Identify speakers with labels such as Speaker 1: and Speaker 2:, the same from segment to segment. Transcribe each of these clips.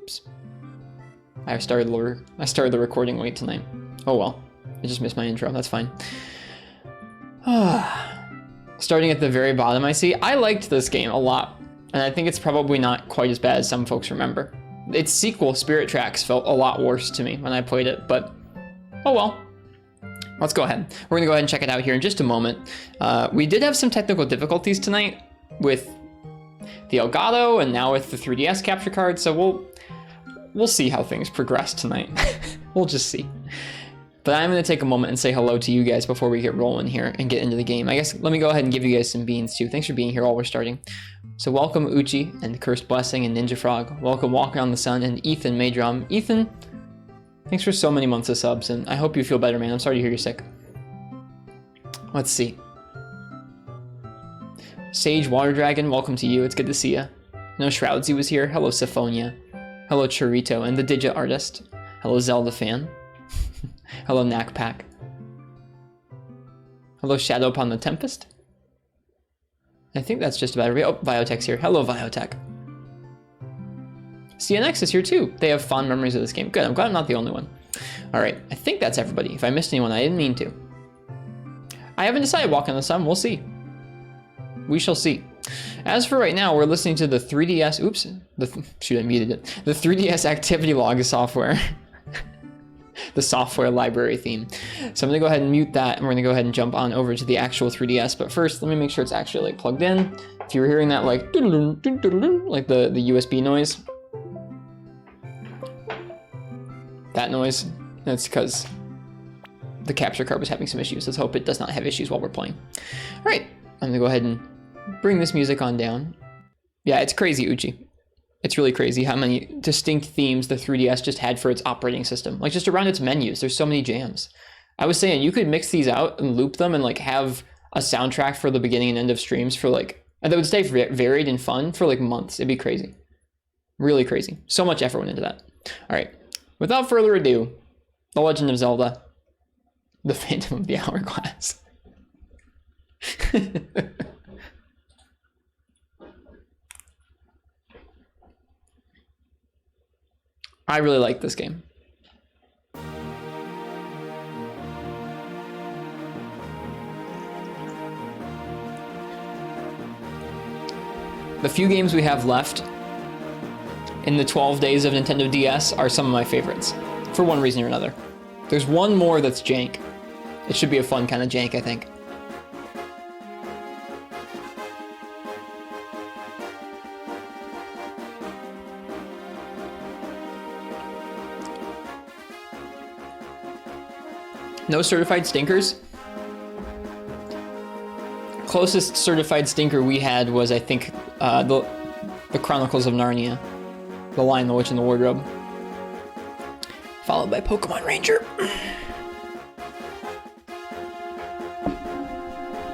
Speaker 1: Oops. I started the recording late tonight. Oh well. I just missed my intro. That's fine. Starting at the very bottom, I see. I liked this game a lot, and I think it's probably not quite as bad as some folks remember. Its sequel, Spirit Tracks, felt a lot worse to me when I played it, but oh well. Let's go ahead. We're gonna go ahead and check it out here in just a moment. We did have some technical difficulties tonight with the Elgato and now with the 3DS capture card, so we'll see how things progress tonight. We'll just see. But I'm going to take a moment and say hello to you guys before we get rolling here and get into the game. I guess let me go ahead and give you guys some beans too. Thanks for being here while we're starting. So welcome Uchi and Cursed Blessing and Ninja Frog. Welcome Walking on the Sun and Ethan Maydrum. Ethan, thanks for so many months of subs, and I hope you feel better, man. I'm sorry to hear you're sick. Let's see. Sage Water Dragon, welcome to you. It's good to see you. No Shroudsy was here. Hello Syphonia. Hello Chorito and the Digit Artist. Hello Zelda fan. Hello Knackpack. Hello Shadow Upon the Tempest. I think that's just about it. Oh, Viotech's here. Hello Viotech. CNX is here too. They have fond memories of this game. Good, I'm glad I'm not the only one. All right, I think that's everybody. If I missed anyone, I didn't mean to. I haven't decided Walking on the Sun. We'll see. We shall see. As for right now, we're listening to the 3DS. Oops. Shoot, I muted it. The 3DS activity log software. The software library theme. So I'm gonna go ahead and mute that, and we're gonna go ahead and jump on over to the actual 3DS. But first, let me make sure it's actually like plugged in. If you were hearing that like the USB noise, that noise, that's because the capture card was having some issues. Let's hope it does not have issues while we're playing. All right, I'm gonna go ahead and bring this music on down. Yeah, it's crazy, Uchi. It's really crazy how many distinct themes the 3DS just had for its operating system. Like just around its menus, there's so many jams. I was saying you could mix these out and loop them and like have a soundtrack for the beginning and end of streams for like, and that would stay varied and fun for like months. It'd be crazy. Really crazy. So much effort went into that. All right, without further ado, The Legend of Zelda, The Phantom of the Hourglass. I really like this game. The few games we have left in the 12 days of Nintendo DS are some of my favorites, for one reason or another. There's one more that's jank. It should be a fun kind of jank, I think. No certified stinkers? Closest certified stinker we had was, I think, the Chronicles of Narnia. The Lion, the Witch, and the Wardrobe. Followed by Pokemon Ranger.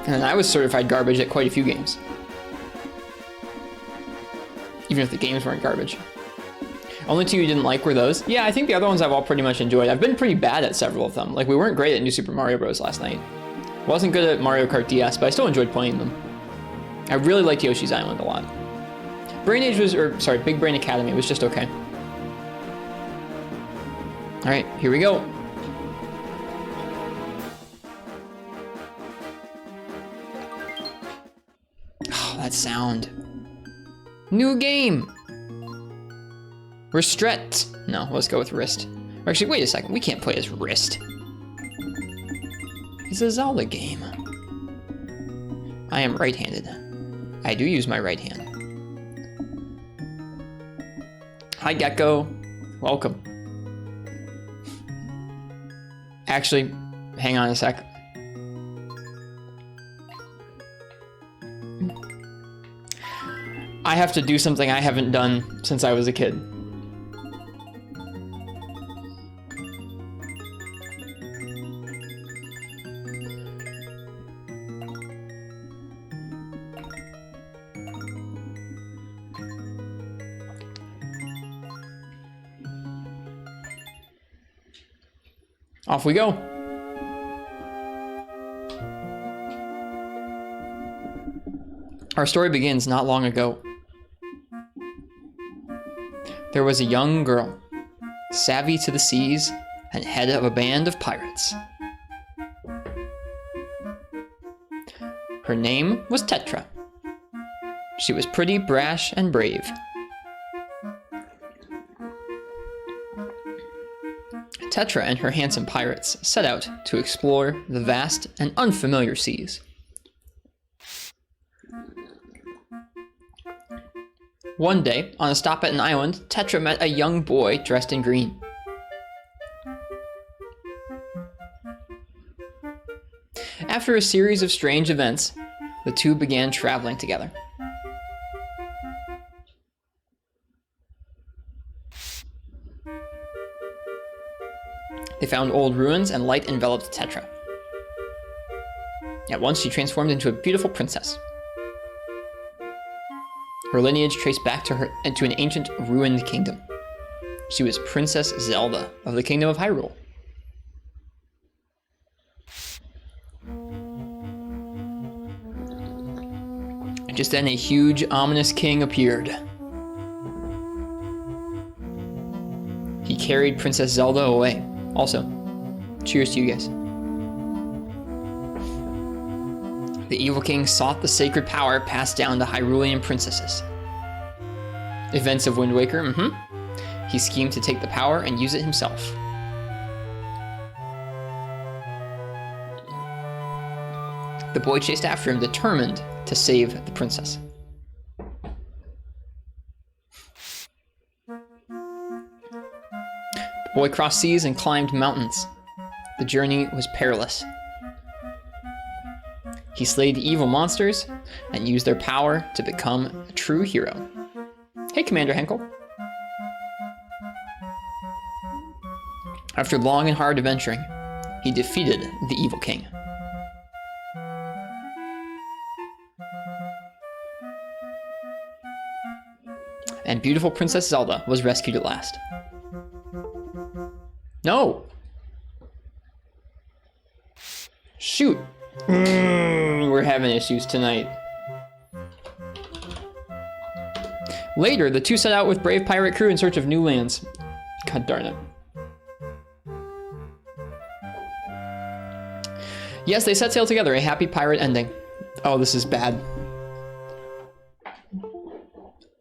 Speaker 1: And I was certified garbage at quite a few games. Even if the games weren't garbage. Only two you didn't like were those? Yeah, I think the other ones I've all pretty much enjoyed. I've been pretty bad at several of them. Like, we weren't great at New Super Mario Bros. Last night. Wasn't good at Mario Kart DS, but I still enjoyed playing them. I really liked Yoshi's Island a lot. Brain Age was, or sorry, Big Brain Academy was just okay. All right, here we go. Oh, that sound. New game. Restret. No, let's go with wrist. Or actually, wait a second. We can't play as wrist. It's a Zelda game. I am right-handed. I do use my right hand. Hi, Gecko. Welcome. Actually, hang on a sec. I have to do something I haven't done since I was a kid. Off we go. Our story begins not long ago. there was a young girl, savvy to the seas and head of a band of pirates. Her name was Tetra. She was pretty, brash, and brave. Tetra and her handsome pirates set out to explore the vast and unfamiliar seas. One day, on a stop at an island, Tetra met a young boy dressed in green. After a series of strange events, the two began traveling together. They found old ruins and light enveloped Tetra. At once, she transformed into a beautiful princess. Her lineage traced back to an ancient ruined kingdom. She was Princess Zelda of the Kingdom of Hyrule. Just then, a huge, ominous king appeared. He carried Princess Zelda away. Also, cheers to you guys. The evil king sought the sacred power passed down to Hyrulean princesses. Events of Wind Waker, He schemed to take the power and use it himself. The boy chased after him, determined to save the princess. The boy crossed seas and climbed mountains. The journey was perilous. He slayed evil monsters and used their power to become a true hero. Hey, Commander Henkel. After long and hard adventuring, he defeated the evil king. And beautiful Princess Zelda was rescued at last. No! Shoot! We're having issues tonight. Later, the two set out with brave pirate crew in search of new lands. God darn it. Yes, they set sail together, a happy pirate ending. Oh, this is bad.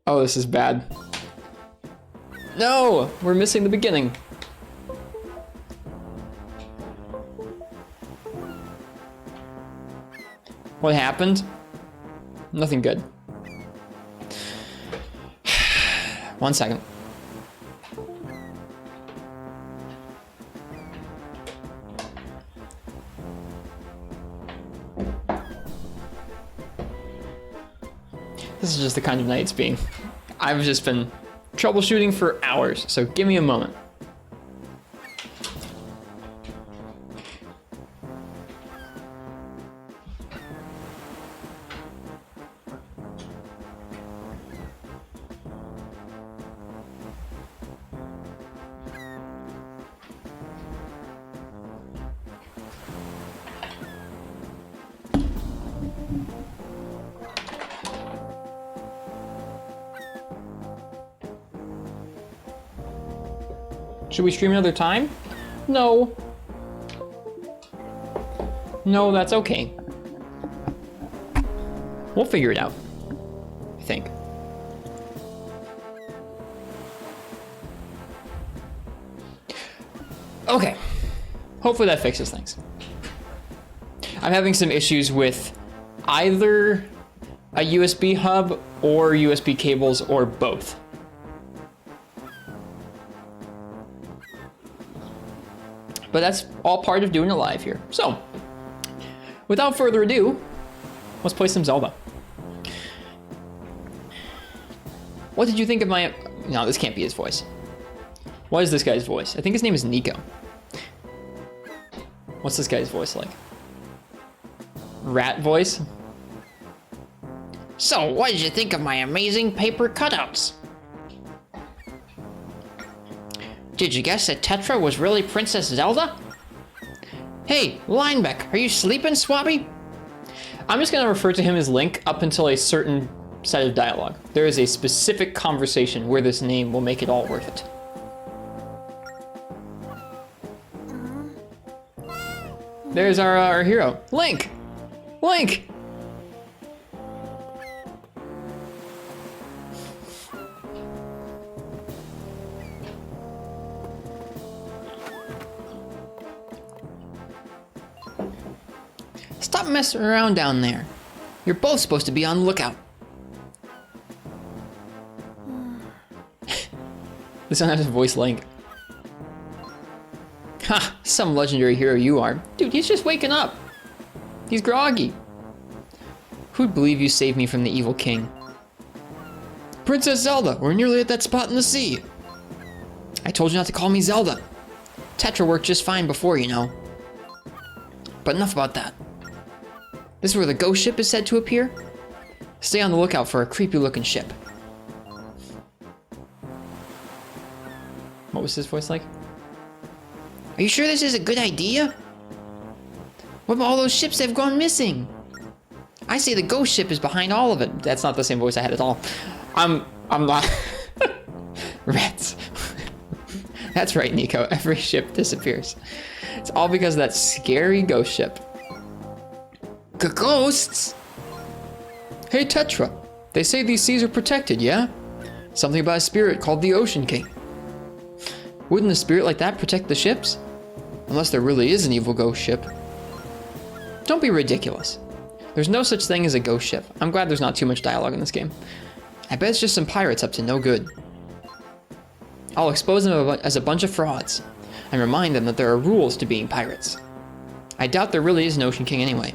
Speaker 1: Oh, this is bad. No! We're missing the beginning. What happened? Nothing good. 1 second. This is just the kind of night it's being. I've just been troubleshooting for hours, so give me a moment. Should we stream another time? No. No, that's okay. We'll figure it out, I think. Okay. Hopefully that fixes things. I'm having some issues with either a USB hub or USB cables or both. But that's all part of doing it live here. So, without further ado, let's play some Zelda. What did you think of my... No, this can't be his voice. What is this guy's voice? I think his name is Nico. What's this guy's voice like? Rat voice?
Speaker 2: So, what did you think of my amazing paper cutouts? Did you guess that Tetra was really Princess Zelda? Hey, Linebeck, are you sleeping, Swabby?
Speaker 1: I'm just going to refer to him as Link up until a certain set of dialogue. There is a specific conversation where this name will make it all worth it. There's our hero, Link! Link!
Speaker 2: Stop messing around down there. You're both supposed to be on the lookout.
Speaker 1: This one has a voice Link. Ha! Some legendary hero you are. Dude, he's just waking up. He's groggy. Who'd believe you saved me from the evil king?
Speaker 2: Princess Zelda, we're nearly at that spot in the sea. I told you not to call me Zelda. Tetra worked just fine before, you know. But enough about that. This is where the ghost ship is said to appear? Stay on the lookout for a creepy looking ship.
Speaker 1: What was his voice like?
Speaker 2: Are you sure this is a good idea? What about all those ships that have gone missing? I say the ghost ship is behind all of it.
Speaker 1: That's not the same voice I had at all. I'm not. Rats. That's right, Nico. Every ship disappears. It's all because of that scary ghost ship.
Speaker 2: Ghosts?
Speaker 1: Hey, Tetra. They say these seas are protected, yeah? Something about a spirit called the Ocean King. Wouldn't a spirit like that protect the ships? Unless there really is an evil ghost ship. Don't be ridiculous. There's no such thing as a ghost ship. I'm glad there's not too much dialogue in this game. I bet it's just some pirates up to no good. I'll expose them as a bunch of frauds, and remind them that there are rules to being pirates. I doubt there really is an Ocean King anyway.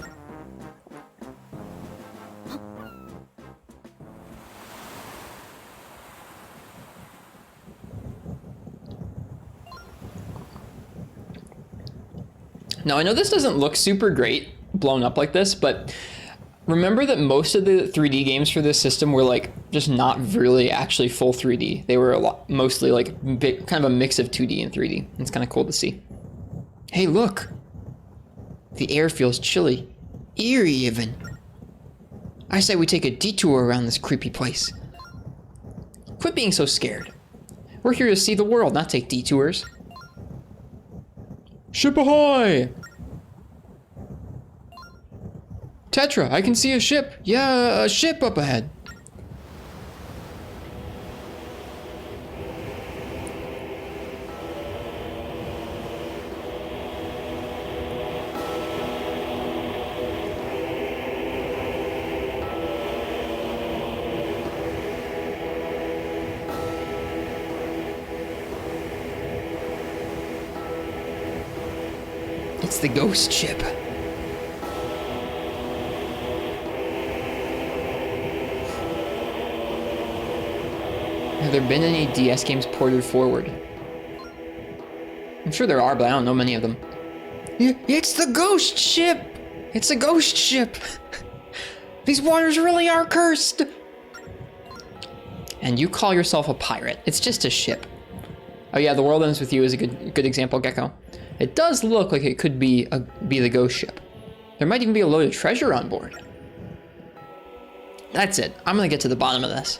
Speaker 1: Now, I know this doesn't look super great blown up like this, but remember that most of the 3D games for this system were like just not really actually full 3D. They were a lot, mostly like kind of a mix of 2D and 3D. It's kind of cool to see. Hey, look. The air feels chilly. Eerie even. I say we take a detour around this creepy place. Quit being so scared. We're here to see the world, not take detours. Ship ahoy! Tetra, I can see a ship. Yeah, a ship up ahead. It's the ghost ship. Have there been any DS games ported forward? I'm sure there are, but I don't know many of them. It's the ghost ship! It's a ghost ship! These waters really are cursed! And you call yourself a pirate. It's just a ship. Oh yeah, The World Ends With You is a good example, Gecko. It does look like it could be the ghost ship. There might even be a load of treasure on board. That's it. I'm gonna get to the bottom of this.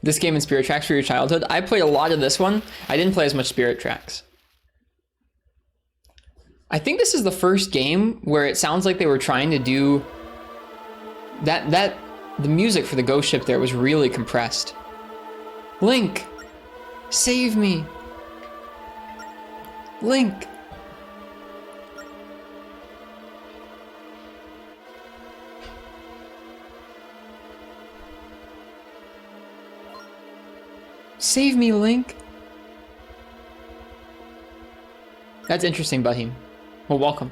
Speaker 1: This game and Spirit Tracks for your childhood. I played a lot of this one. I didn't play as much Spirit Tracks. I think this is the first game where it sounds like they were trying to do the music for the ghost ship there was really compressed. Link, save me. Link. Save me, Link. That's interesting, Bahim. Well, welcome.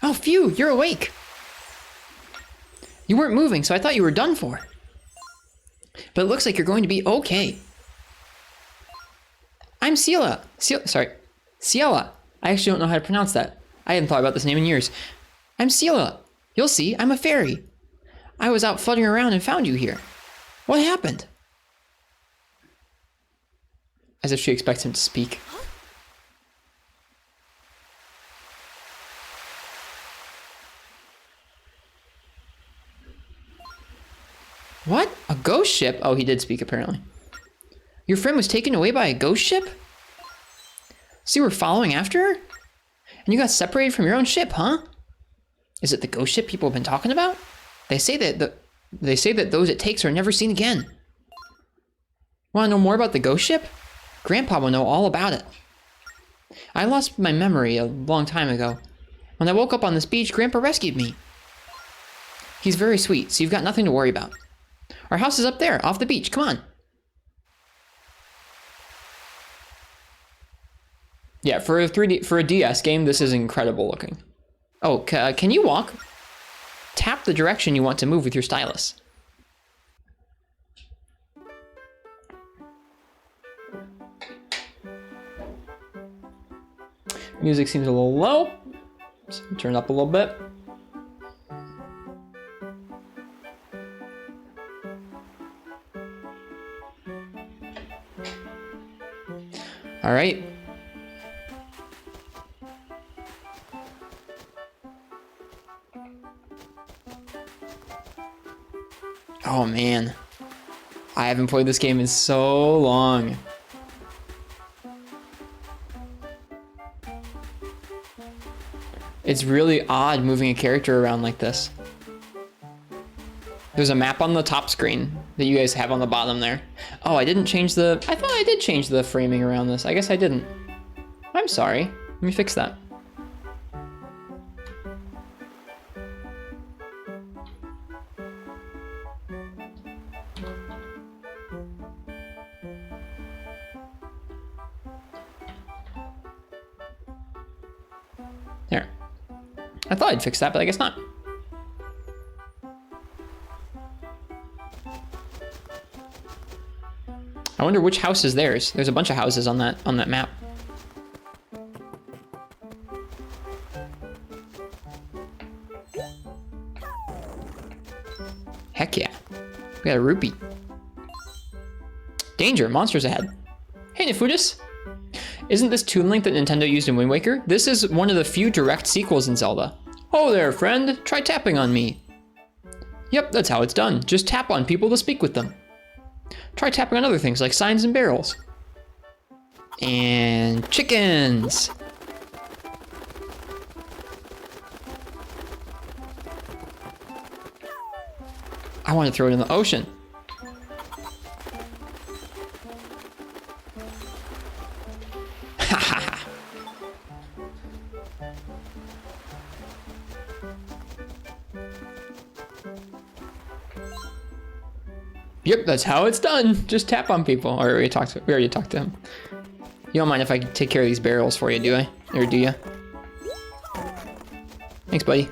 Speaker 2: Oh, phew, you're awake. You weren't moving, so I thought you were done for. But it looks like you're going to be okay. I'm Ciela. Ciela. I actually don't know how to pronounce that. I hadn't thought about this name in years. I'm Ciela. You'll see, I'm a fairy. I was out fluttering around and found you here. What happened?
Speaker 1: As if she expects him to speak.
Speaker 2: What? A ghost ship?
Speaker 1: Oh, he did speak, apparently.
Speaker 2: Your friend was taken away by a ghost ship? So you were following after her? And you got separated from your own ship, huh? Is it the ghost ship people have been talking about? They say that those it takes are never seen again. Want to know more about the ghost ship? Grandpa will know all about it. I lost my memory a long time ago. When I woke up on this beach, Grandpa rescued me. He's very sweet, so you've got nothing to worry about. Our house is up there, off the beach. Come on.
Speaker 1: Yeah, for a DS game, this is incredible looking.
Speaker 2: Oh, can you walk? Tap the direction you want to move with your stylus.
Speaker 1: Music seems a little low. So turn it up a little bit.
Speaker 2: All right. Oh man,
Speaker 1: I haven't played this game in so long. It's really odd moving a character around like this. There's a map on the top screen that you guys have on the bottom there. Oh, I didn't change I thought I did change the framing around this. I guess I didn't. I'm sorry. Let me fix that. There. I thought I'd fix that, but I guess not. I wonder which house is theirs. There's a bunch of houses on that map.
Speaker 2: Heck yeah. We got a rupee. Danger, monsters ahead.
Speaker 1: Hey, Nefudis. Isn't this Toon Link that Nintendo used in Wind Waker? This is one of the few direct sequels in Zelda. Oh there, friend. Try tapping on me. Yep, that's how it's done. Just tap on people to speak with them. Try tapping on other things like signs and barrels.
Speaker 2: And chickens.
Speaker 1: I want to throw it in the ocean. Yep, that's how it's done. Just tap on people. Or we already talked to him. You don't mind if I take care of these barrels for you, do I? Or do you? Thanks, buddy.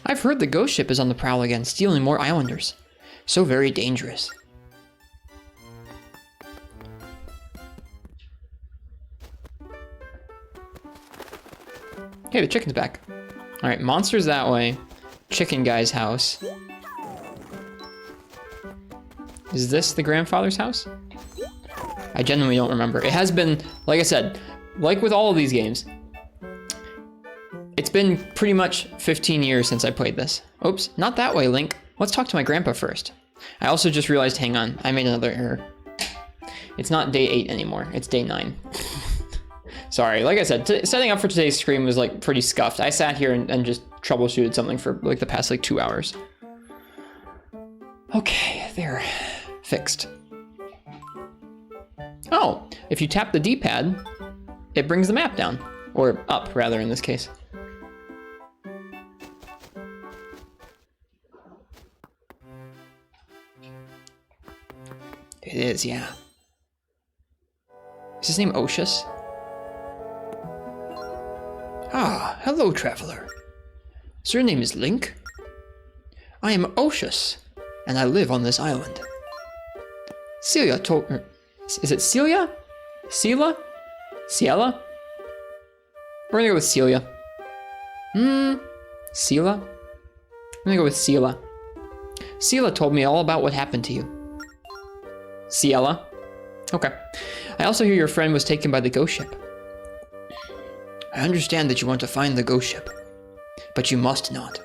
Speaker 2: I've heard the ghost ship is on the prowl again, stealing more islanders. So very dangerous.
Speaker 1: Hey, the chicken's back. All right, monster's that way. Chicken guy's house. Is this the grandfather's house? I genuinely don't remember. It has been, like I said, like with all of these games, it's been pretty much 15 years since I played this. Oops, not that way, Link. Let's talk to my grandpa first. I also just realized, hang on, I made another error. It's not day 8 anymore, it's day 9. Sorry, like I said, setting up for today's stream was like pretty scuffed. I sat here and just troubleshooted something for like the past like 2 hours. Okay, they're fixed. Oh, if you tap the D-pad, it brings the map down. Or up, rather, in this case. It is, yeah. Is his name Oshus? Ah, hello, traveler. So your name is Link? I am Oshus, and I live on this island. Celia told... Is it Celia? Ciela? Ciela? We're gonna go with Celia. Ciela? I'm gonna go with Ciela. Ciela told me all about what happened to you. Ciela? Okay. I also hear your friend was taken by the ghost ship. I understand that you want to find the ghost ship, but you must not.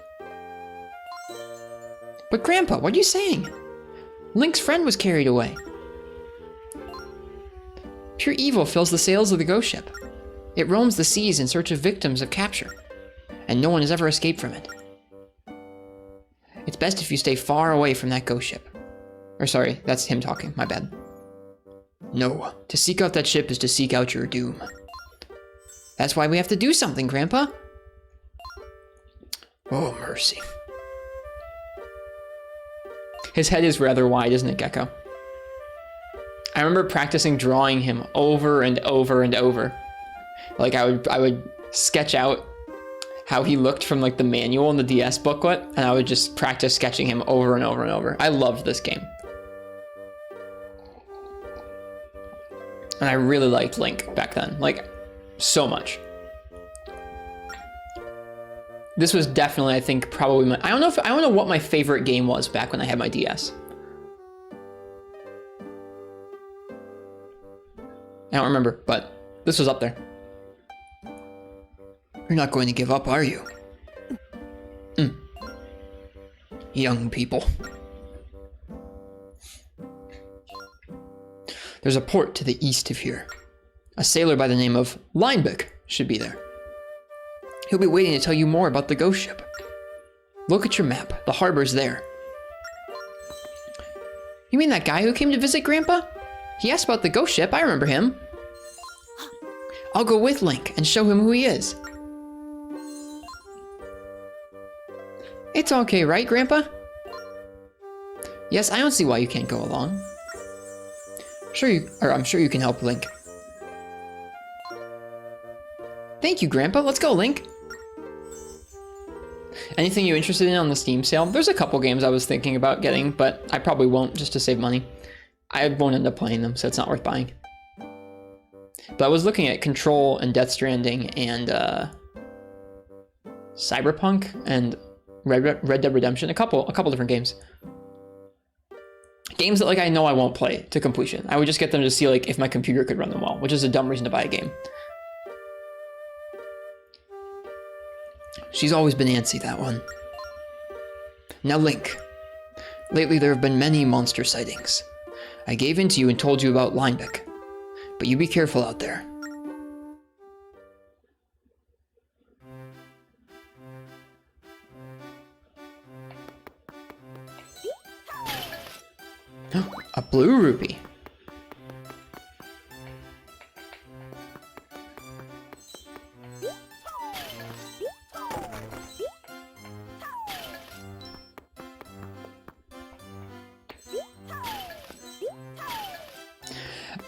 Speaker 1: But Grandpa, what are you saying? Link's friend was carried away. Pure evil fills the sails of the ghost ship. It roams the seas in search of victims of capture, and no one has ever escaped from it. It's best if you stay far away from that ghost ship. Or sorry, that's him talking, my bad. No, to seek out that ship is to seek out your doom. That's why we have to do something, Grandpa. Oh, mercy. His head is rather wide, isn't it, Gecko? I remember practicing drawing him over and over and over. Like I would sketch out how he looked from like the manual in the DS booklet, and I would just practice sketching him over and over and over. I loved this game. And I really liked Link back then, like so much. This was definitely, I think, probably my, I don't know what my favorite game was back when I had my DS. I don't remember, but this was up there. You're not going to give up, are you? Young people. There's a port to the east of here. A sailor by the name of Linebeck should be there. He'll be waiting to tell you more about the ghost ship. Look at your map. The harbor's there. You mean that guy who came to visit Grandpa? He asked about the ghost ship. I remember him. I'll go with Link and show him who he is. It's okay, right, Grandpa? Yes, I don't see why you can't go along. I'm sure you can help Link. Thank you, Grandpa. Let's go, Link. Anything you interested in on the Steam sale? There's a couple games I was thinking about getting, but I probably won't just to save money. I won't end up playing them, so it's not worth buying. But I was looking at Control and Death Stranding and Cyberpunk and Red Dead Redemption, a couple different games. Games that like I know I won't play to completion. I would just get them to see like if my computer could run them well, which is a dumb reason to buy a game. She's always been antsy, that one. Now Link. Lately there have been many monster sightings. I gave in to you and told you about Linebeck. But you be careful out there. A blue rupee.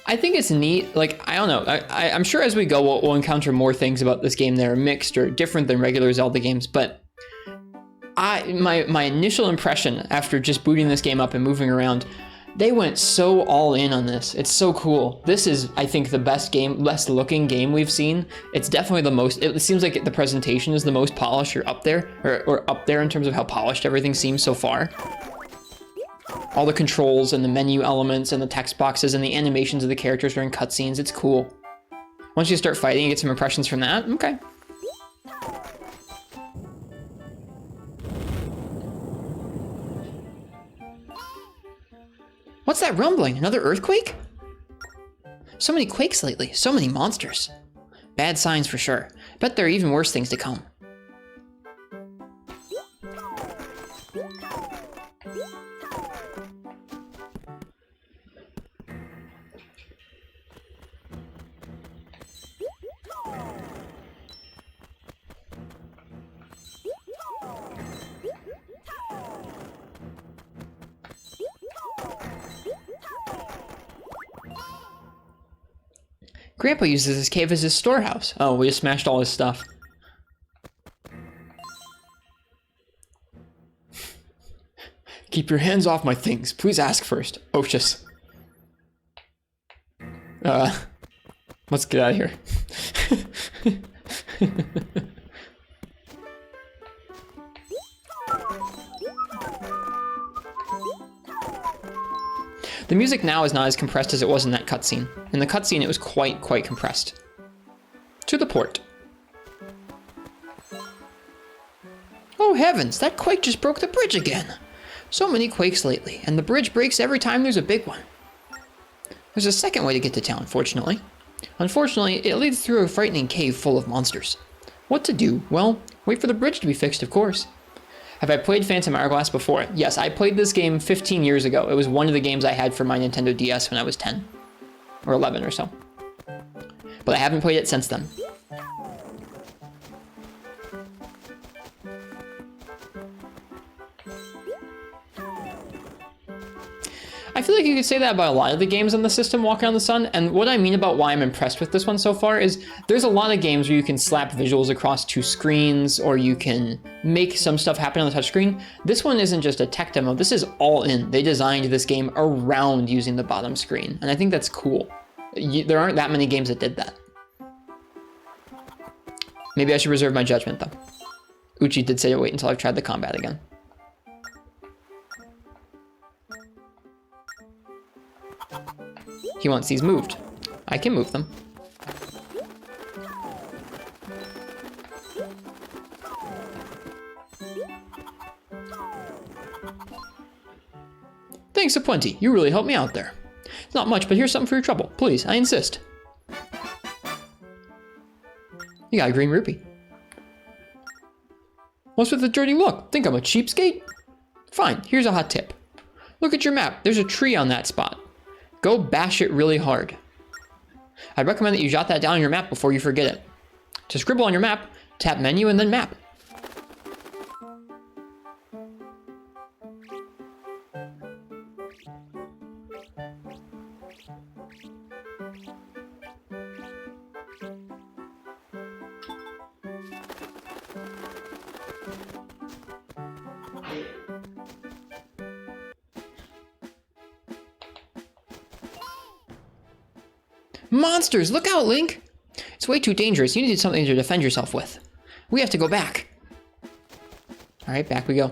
Speaker 1: I think it's neat. Like, I don't know. I'm sure as we go, we'll encounter more things about this game that are mixed or different than regular Zelda games. But my initial impression after just booting this game up and moving around, they went so all in on this. It's so cool. This is, I think, the best looking game we've seen. It's definitely the most, it seems like the presentation is the most polished or up there, or up there in terms of how polished everything seems so far. All the controls and the menu elements and the text boxes and the animations of the characters during cutscenes, it's cool. Once you start fighting, you get some impressions from that. Okay. What's that rumbling? Another earthquake? So many quakes lately, so many monsters.
Speaker 2: Bad signs for sure. Bet there are even worse things to come. Grandpa uses this cave as his storehouse. Oh, we just smashed all his stuff. Keep your hands off my things. Please ask first. Oshus. Let's get out of here. The music now is not as compressed as it was in that cutscene. In the cutscene, it was quite compressed. To the port. Oh heavens, that quake just broke the bridge again. So many quakes lately, and the bridge breaks every time there's a big one. There's a second way to get to town, fortunately. Unfortunately, it leads through a frightening cave full of monsters. What to do? Well, wait for the bridge to be fixed, of course. Have I played Phantom Hourglass before? Yes, I played this game 15 years ago. It was one of the games I had for my Nintendo DS when I was 10. Or 11 or so. But I haven't played it since then. I feel like you could say that about a lot of the games on the system, Walking on the Sun, and what I mean about why I'm impressed with this one so far is there's a lot of games where you can slap visuals across two screens, or you can make some stuff happen on the touchscreen. This one isn't just a tech demo, this is all in. They designed this game around using the bottom screen, and I think that's cool. There aren't that many games that did that. Maybe I should reserve my judgment, though. Uchi did say to wait until I've tried the combat again. He wants these moved. I can move them. Thanks aplenty. You really helped me out there. It's not much, but here's something for your trouble. Please, I insist. You got a green rupee. What's with the dirty look? Think I'm a cheapskate? Fine, here's a hot tip. Look at your map. There's a tree on that spot. Go bash it really hard. I'd recommend that you jot that down on your map before you forget it. To scribble on your map, tap menu and then map. Monsters! Look out, Link! It's way too dangerous. You need something to defend yourself with. We have to go back. Alright, back we go.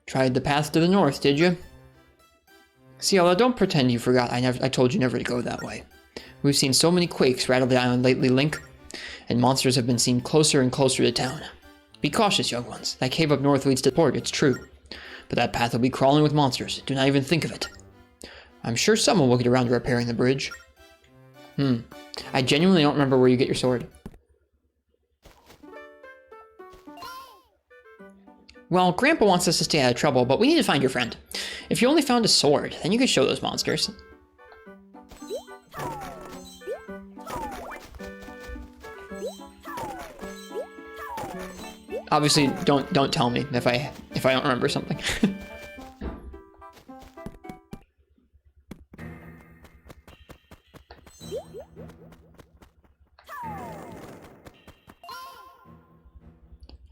Speaker 2: Tried the path to the north, did you? Ciela, don't pretend you forgot I told you never to go that way. We've seen so many quakes rattle the island lately, Link, and monsters have been seen closer and closer to town. Be cautious, young ones. That cave up north leads to the port, it's true. But that path will be crawling with monsters. Do not even think of it. I'm sure someone will get around to repairing the bridge. I genuinely don't remember where you get your sword. Well, Grandpa wants us to stay out of trouble, but we need to find your friend. If you only found a sword, then you could show those monsters. Obviously, don't tell me if I don't remember something.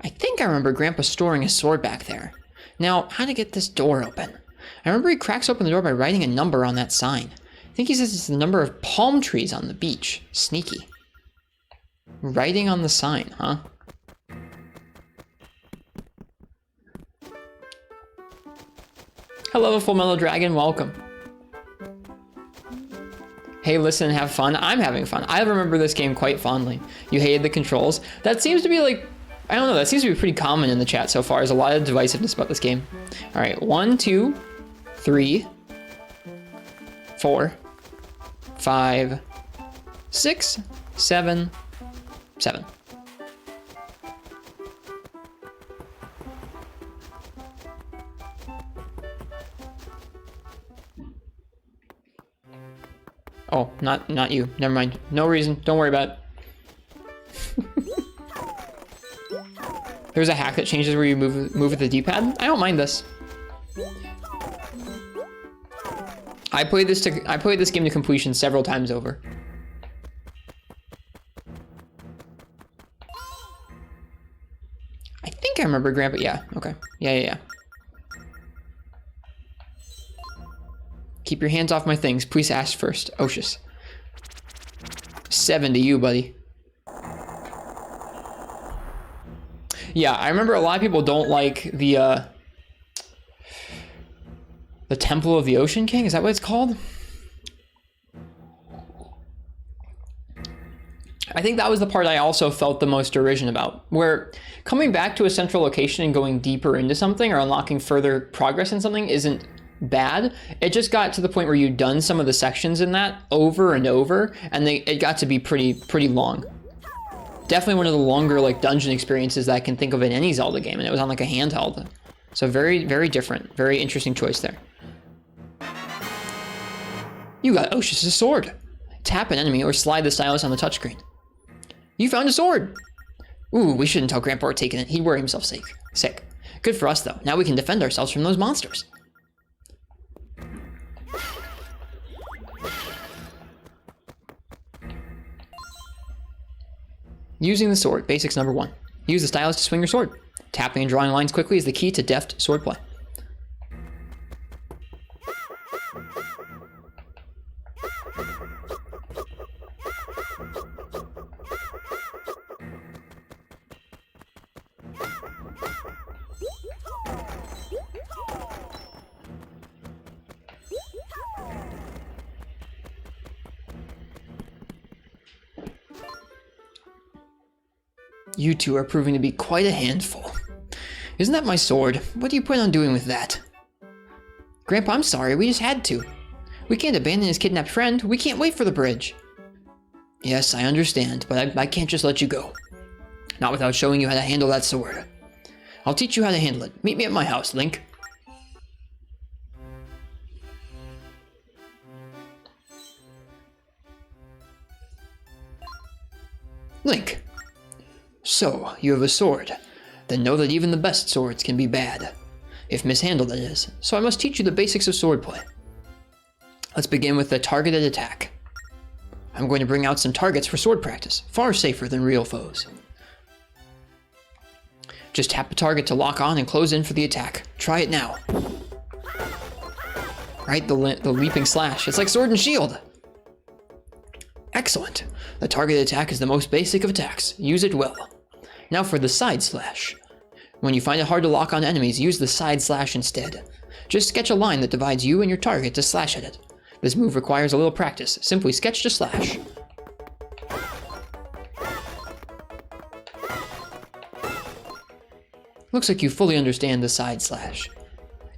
Speaker 2: I think I remember Grandpa storing his sword back there. Now, how to get this door open? I remember he cracks open the door by writing a number on that sign. I think he says it's the number of palm trees on the beach. Sneaky. Writing on the sign, huh? Hello, Full Metal Dragon, welcome.
Speaker 1: Hey, listen and have fun. I'm having fun. I remember this game quite fondly. You hated the controls. That seems to be like, I don't know, that seems to be pretty common in the chat so far. There's a lot of divisiveness about this game. All right, 1, 2, 3, 4, 5, 6, 7, 7. Oh, not you. Never mind. No reason. Don't worry about it. There's a hack that changes where you move with the D-pad. I don't mind this. I played this game to completion several times over. I think I remember Grandpa. Yeah. Okay. Yeah. Keep your hands off my things. Please ask first. Oshus. 7 to you, buddy. Yeah, I remember a lot of people don't like the Temple of the Ocean King. Is that what it's called? I think that was the part I also felt the most derision about, where coming back to a central location and going deeper into something or unlocking further progress in something isn't bad. It just got to the point where you'd done some of the sections in that over and over, and it got to be pretty long. Definitely one of the longer like dungeon experiences that I can think of in any Zelda game, and it was on like a handheld. So very, very different. Very interesting choice there. You got Oshus' sword. Tap an enemy or slide the stylus on the touchscreen. You found a sword. Ooh, we shouldn't tell Grandpa we're taking it. He'd worry himself sick. Good for us though. Now we can defend ourselves from those monsters. Using the sword, basics number 1. Use the stylus to swing your sword. Tapping and drawing lines quickly is the key to deft swordplay. You two are proving to be quite a handful. Isn't that my sword? What do you plan on doing with that? Grandpa, I'm sorry, we just had to. We can't abandon his kidnapped friend. We can't wait for the bridge. Yes, I understand, but I can't just let you go. Not without showing you how to handle that sword. I'll teach you how to handle it. Meet me at my house, Link. Link. So, you have a sword. Then know that even the best swords can be bad. If mishandled, that is. So I must teach you the basics of swordplay. Let's begin with the targeted attack. I'm going to bring out some targets for sword practice, far safer than real foes. Just tap a target to lock on and close in for the attack. Try it now. Right, the leaping slash. It's like sword and shield. Excellent. The targeted attack is the most basic of attacks. Use it well. Now for the side slash. When you find it hard to lock on enemies, use the side slash instead. Just sketch a line that divides you and your target to slash at it. This move requires a little practice. Simply sketch to slash. Looks like you fully understand the side slash.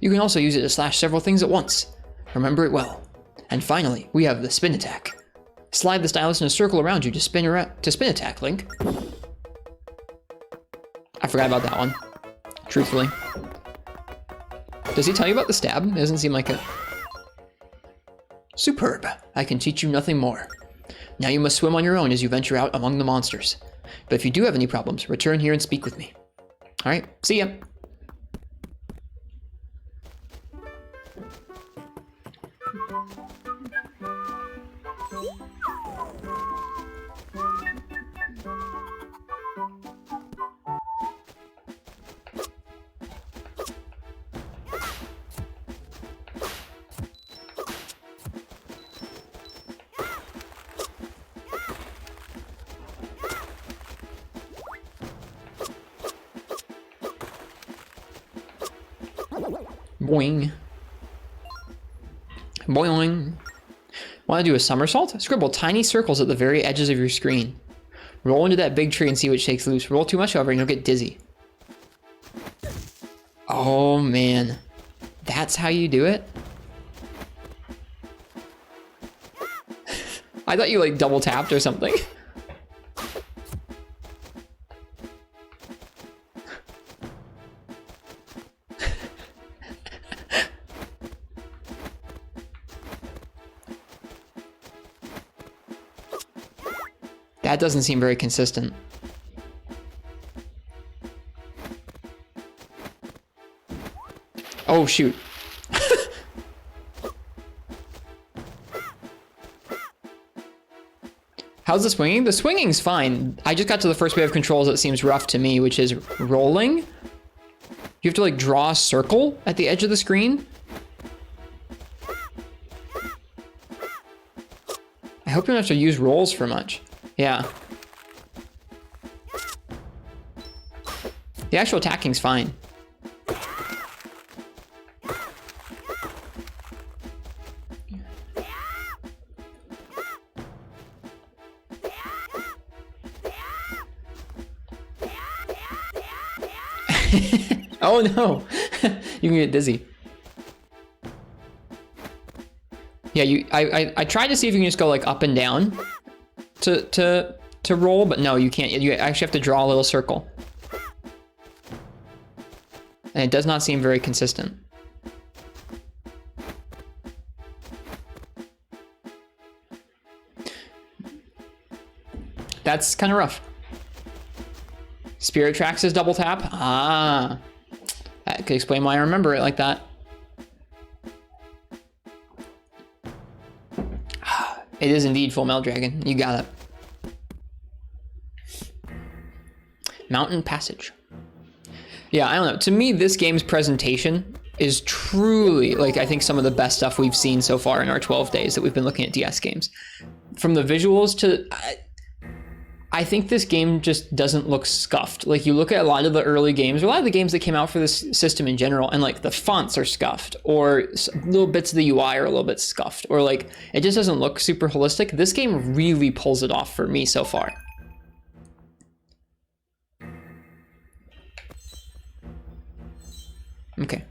Speaker 1: You can also use it to slash several things at once. Remember it well. And finally, we have the spin attack. Slide the stylus in a circle around you to spin attack, Link. I forgot about that one, truthfully. Does he tell you about the stab? It doesn't seem like it. Superb. I can teach you nothing more. Now you must swim on your own as you venture out among the monsters. But if you do have any problems, return here and speak with me. Alright, see ya. Boing. Boing. Want to do a somersault? Scribble tiny circles at the very edges of your screen. Roll into that big tree and see what shakes loose. Roll too much, however, and you'll get dizzy. Oh, man. That's how you do it? I thought you, like, double tapped or something. That doesn't seem very consistent. Oh, shoot. How's the swinging? The swinging's fine. I just got to the first wave of controls that seems rough to me, which is rolling. You have to like draw a circle at the edge of the screen. I hope you don't have to use rolls for much. Yeah. The actual attacking's fine. Oh no, you can get dizzy. Yeah, I tried to see if you can just go like up and down to roll, but no, you can't. You actually have to draw a little circle. And it does not seem very consistent. That's kind of rough. Spirit Tracks is double tap. Ah, that could explain why I remember it like that. It is indeed Full Metal Dragon. You got it. Mountain Passage. Yeah, I don't know. To me, this game's presentation is truly, like, I think some of the best stuff we've seen so far in our 12 days that we've been looking at DS games. From the visuals to... I think this game just doesn't look scuffed. Like, you look at a lot of the early games, or a lot of the games that came out for this system in general, and like the fonts are scuffed, or little bits of the UI are a little bit scuffed, or like it just doesn't look super holistic. This game really pulls it off for me so far. Okay.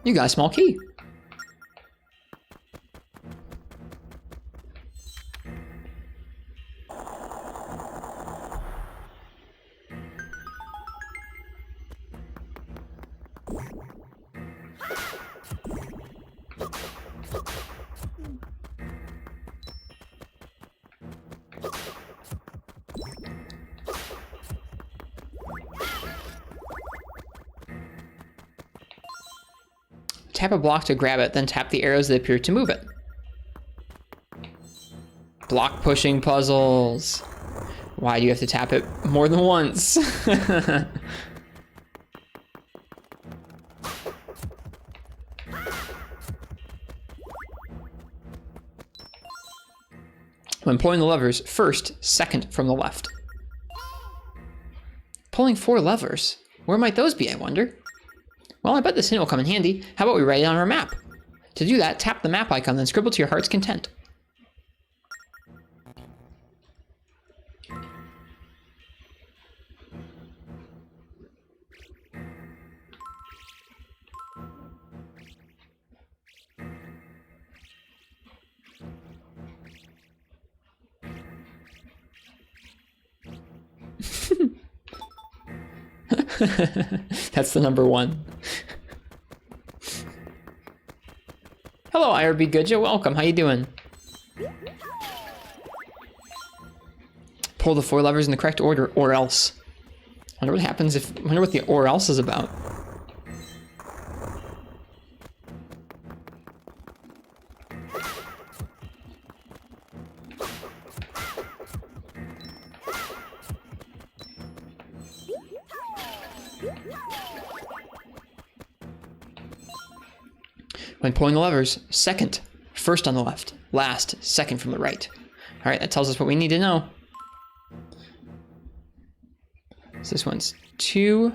Speaker 1: You got a small key. Tap a block to grab it, then tap the arrows that appear to move it. Block pushing puzzles. Why do you have to tap it more than once? When pulling the levers, first, second from the left. Pulling 4 levers? Where might those be, I wonder? Well, I bet this hint will come in handy. How about we write it on our map? To do that, tap the map icon, then scribble to your heart's content. That's the number 1. Hello, IRB Goodja. Welcome. How you doing? Pull the 4 levers in the correct order, or else. I wonder what happens if... I wonder what the or else is about. When pulling the levers, second, first on the left, last, second from the right. All right, that tells us what we need to know. So this one's 2.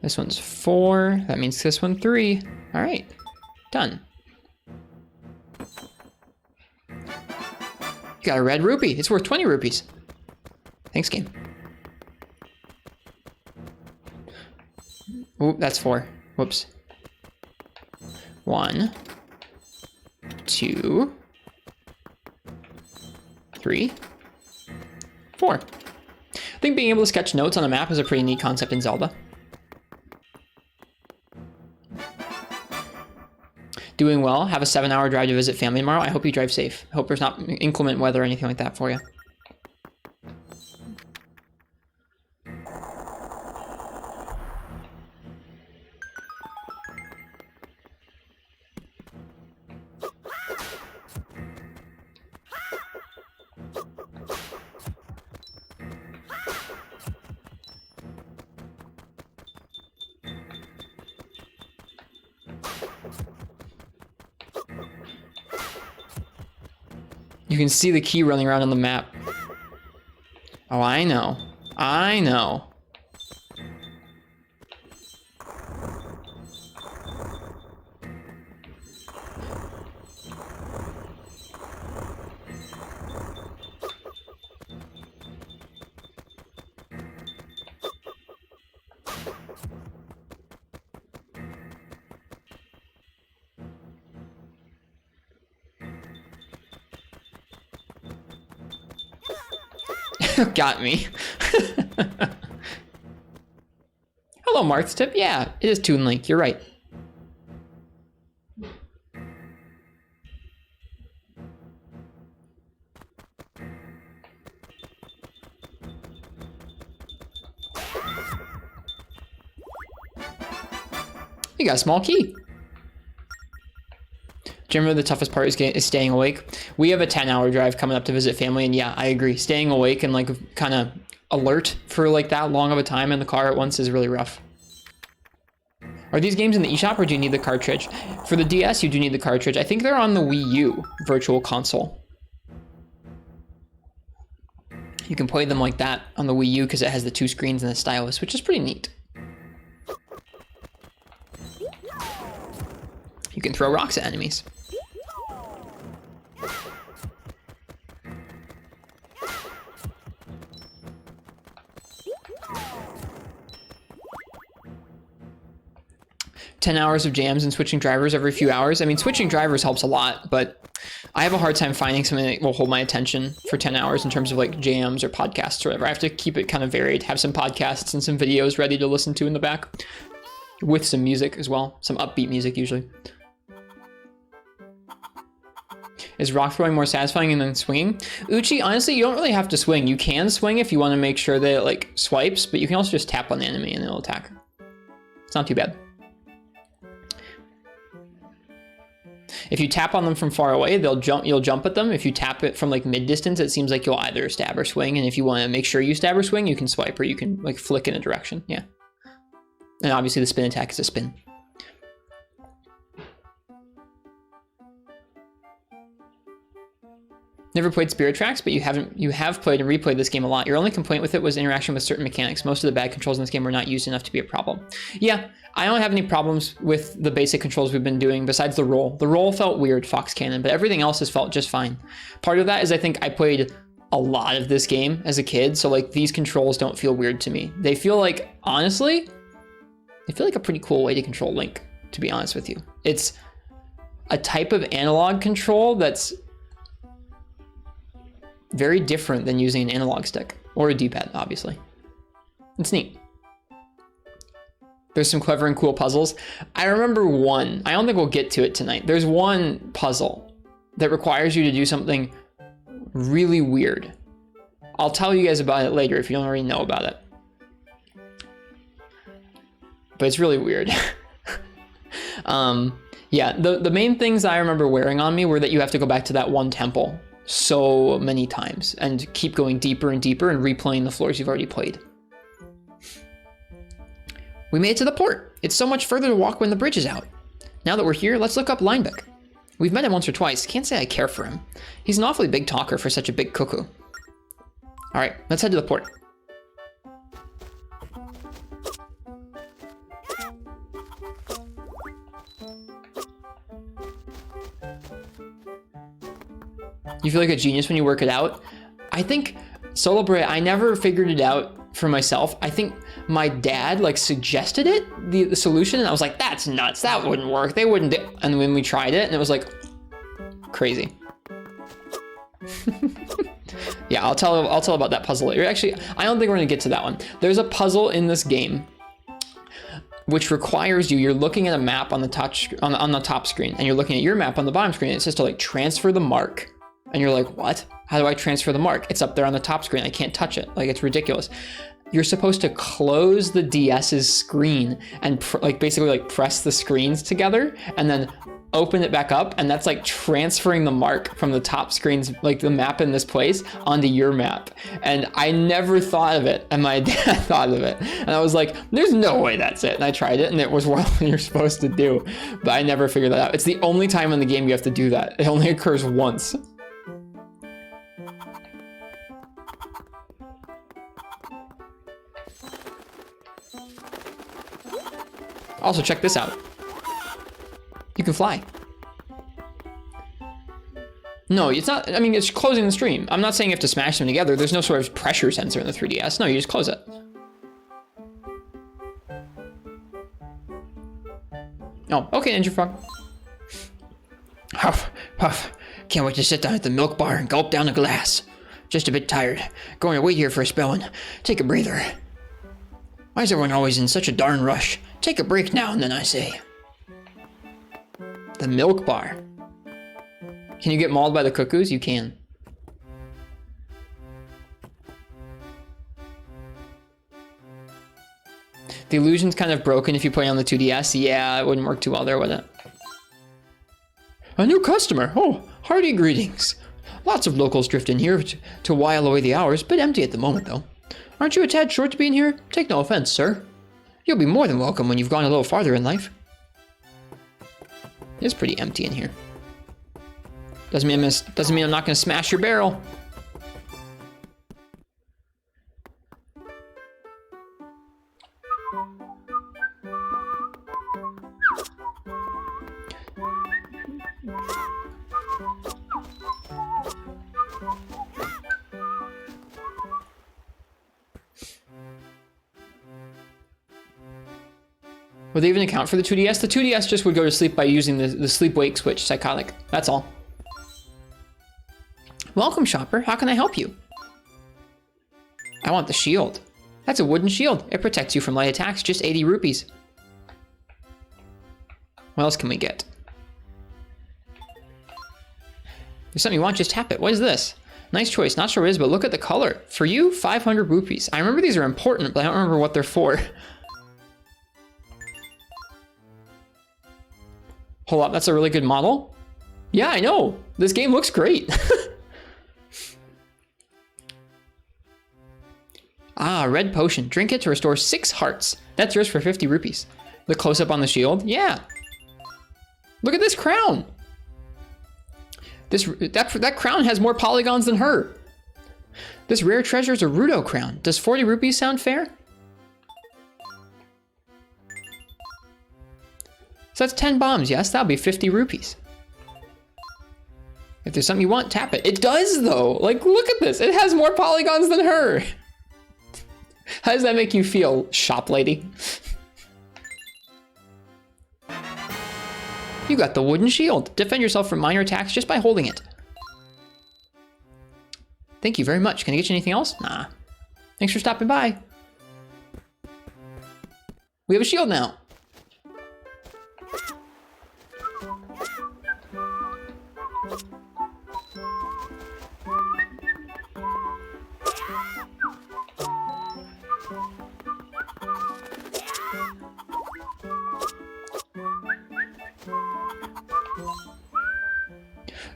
Speaker 1: This one's 4. That means this one 3. All right, done. You got a red rupee. It's worth 20 rupees. Thanks, game. Oop, that's 4. Whoops. 1, 2, 3, 4. I think being able to sketch notes on a map is a pretty neat concept in Zelda. Doing well. Have a 7-hour drive to visit family tomorrow. I hope you drive safe. I hope there's not inclement weather or anything like that for you. You can see the key running around on the map. Oh, I know. I know. Got me. Hello, Marth's tip. Yeah, it is Toon Link. You're right. You got a small key. Generally, the toughest part is staying awake. We have a 10-hour drive coming up to visit family, and yeah, I agree. Staying awake and like kind of alert for like that long of a time in the car at once is really rough. Are these games in the eShop, or do you need the cartridge? For the DS, you do need the cartridge. I think they're on the Wii U Virtual Console. You can play them like that on the Wii U because it has the 2 screens and the stylus, which is pretty neat. You can throw rocks at enemies. $10 hours of jams and switching drivers every few hours. I mean, switching drivers helps a lot, but I have a hard time finding something that will hold my attention for 10 hours in terms of like jams or podcasts or whatever. I have to keep it kind of varied, have some podcasts and some videos ready to listen to in the back with some music as well, some upbeat music usually. Is rock throwing more satisfying than swinging? Uchi, honestly, you don't really have to swing. You can swing if you want to make sure that it like swipes, but you can also just tap on the enemy and it'll attack. It's not too bad. If you tap on them from far away, you'll jump at them. If you tap it from like mid distance, it seems like you'll either stab or swing. And if you want to make sure you stab or swing, you can swipe or you can like flick in a direction. Yeah. And obviously the spin attack is a spin. Never played Spirit Tracks, but you have played and replayed this game a lot. Your only complaint with it was interaction with certain mechanics. Most of the bad controls in this game were not used enough to be a problem. Yeah, I don't have any problems with the basic controls we've been doing besides the roll. The roll felt weird, Fox Cannon, but everything else has felt just fine. Part of that is I think I played a lot of this game as a kid, so like these controls don't feel weird to me. They feel like, honestly, they feel like a pretty cool way to control Link, to be honest with you. It's a type of analog control that's very different than using an analog stick or a D-pad, obviously. It's neat. There's some clever and cool puzzles. I remember one, I don't think we'll get to it tonight. There's one puzzle that requires you to do something really weird. I'll tell you guys about it later if you don't already know about it. But it's really weird. Yeah, the main things I remember wearing on me were that you have to go back to that one temple so many times and keep going deeper and deeper and replaying the floors you've already played. We made it to the port. It's so much further to walk when the bridge is out. Now that we're here, let's look up Linebeck. We've met him once or twice. Can't say I care for him. He's an awfully big talker for such a big cuckoo. All right, let's head to the port. You feel like a genius when you work it out. I think Solo Brea, I never figured it out for myself. I think my dad like suggested it, the solution, and I was like, that's nuts. That wouldn't work. They wouldn't do. And when we tried it, and it was like crazy. Yeah, I'll tell about that puzzle later. Actually, I don't think we're gonna get to that one. There's a puzzle in this game which requires you're looking at a map on the top screen, and you're looking at your map on the bottom screen. And it says to like transfer the mark, and you're like, what? How do I transfer the mark? It's up there on the top screen. I can't touch it. Like, it's ridiculous. You're supposed to close the DS's screen and basically press the screens together, and then open it back up, and that's like transferring the mark from the top screens, like the map in this place, onto your map. And I never thought of it, and my dad thought of it, and I was like, there's no way that's it. And I tried it, and it was what you're supposed to do, but I never figured that out. It's the only time in the game you have to do that. It only occurs once. Also, check this out. You can fly. No, it's not. I mean, it's closing the stream. I'm not saying you have to smash them together. There's no sort of pressure sensor in the 3DS. No, you just close it. Oh, okay, Ninja Frog.
Speaker 2: Huff, huff. Can't wait to sit down at the milk bar and gulp down a glass. Just a bit tired. Going to wait here for a spell and take a breather. Why is everyone always in such a darn rush? Take a break now and then, I say.
Speaker 1: The milk bar. Can you get mauled by the cuckoos? You can. The illusion's kind of broken if you play on the 2DS. Yeah, it wouldn't work too well there, would it?
Speaker 2: A new customer. Oh, hearty greetings. Lots of locals drift in here to while away the hours, but empty at the moment, though. Aren't you a tad short to be in here? Take no offense, sir. You'll be more than welcome when you've gone a little farther in life.
Speaker 1: It's pretty empty in here. Doesn't mean I'm not gonna smash your barrel. Would they even account for the 2DS? The 2DS just would go to sleep by using the sleep-wake switch, psychotic. That's all. Welcome, shopper. How can I help you? I want the shield. That's a wooden shield. It protects you from light attacks, just 80 rupees. What else can we get? There's something you want, just tap it. What is this? Nice choice. Not sure what it is, but look at the color. For you, 500 rupees. I remember these are important, but I don't remember what they're for. Hold up, that's a really good model. Yeah, I know. This game looks great. Ah, red potion. Drink it to restore 6 hearts. That's yours for 50 rupees. The close-up on the shield? Yeah. Look at this crown. That crown has more polygons than her. This rare treasure is a Rudo crown. Does 40 rupees sound fair? So that's 10 bombs, yes? That'll be 50 rupees. If there's something you want, tap it. It does, though. Like, look at this. It has more polygons than her. How does that make you feel, shop lady? You got the wooden shield. Defend yourself from minor attacks just by holding it. Thank you very much. Can I get you anything else? Nah. Thanks for stopping by. We have a shield now.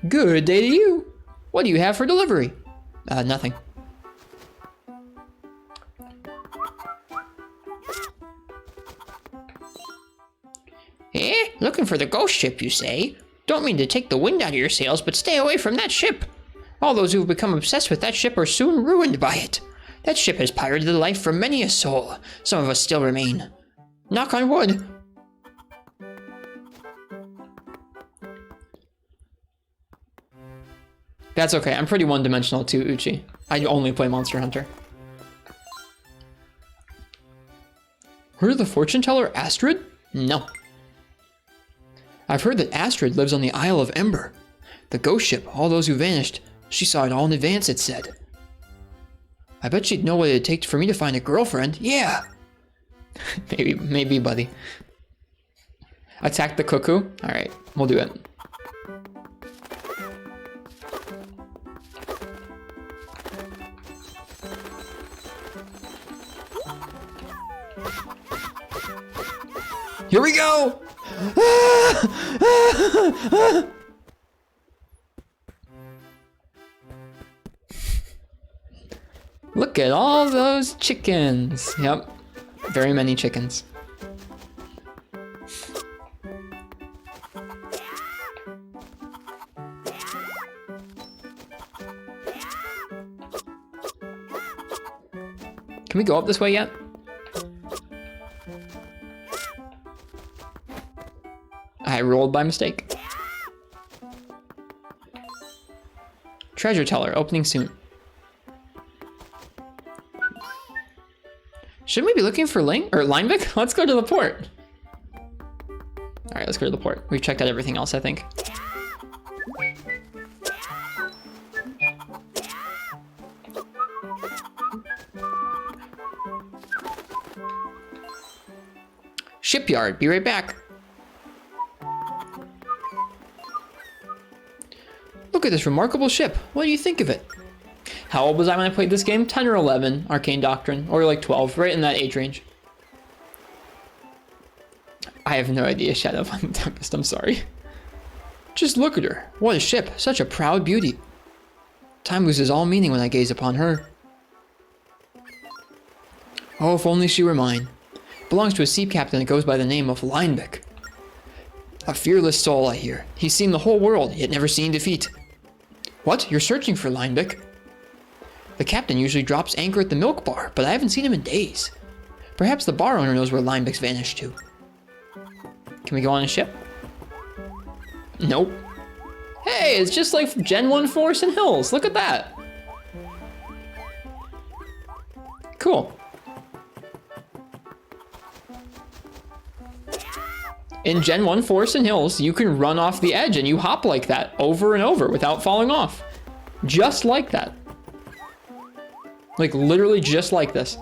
Speaker 1: Good day to you. What do you have for delivery? Nothing.
Speaker 2: Eh? Looking for the ghost ship, you say? Don't mean to take the wind out of your sails, but stay away from that ship. All those who have become obsessed with that ship are soon ruined by it. That ship has pirated the life from many a soul. Some of us still remain. Knock on wood.
Speaker 1: That's okay. I'm pretty one-dimensional too, Uchi. I only play Monster Hunter. Heard of the fortune teller Astrid? No. I've heard that Astrid lives on the Isle of Ember. The ghost ship, all those who vanished. She saw it all in advance, it said. I bet she'd know what it'd take for me to find a girlfriend. Yeah. Maybe, buddy. Attack the cuckoo? Alright, we'll do it. Here we go! Look at all those chickens. Yep, very many chickens. Can we go up this way yet? I rolled by mistake. Treasure teller, opening soon. Shouldn't we be looking for Linevik? Let's go to the port. All right, let's go to the port. We've checked out everything else, I think. Shipyard, be right back. Look at this remarkable ship. What do you think of it? How old was I when I played this game? 10 or 11, Arcane Doctrine, or like 12, right in that age range. I have no idea, Shadow of the Tempest, I'm sorry. Just look at her. What a ship, such a proud beauty. Time loses all meaning when I gaze upon her. Oh, if only she were mine. Belongs to a sea captain that goes by the name of Linevik. A fearless soul, I hear. He's seen the whole world, yet never seen defeat. What? You're searching for Linevik? The captain usually drops anchor at the milk bar, but I haven't seen him in days. Perhaps the bar owner knows where Linevik's vanished to. Can we go on a ship? Nope. Hey, it's just like Gen 1 Forest and Hills. Look at that. Cool. In Gen 1 Forest and Hills, you can run off the edge and you hop like that over and over without falling off. Just like that. Like literally just like this.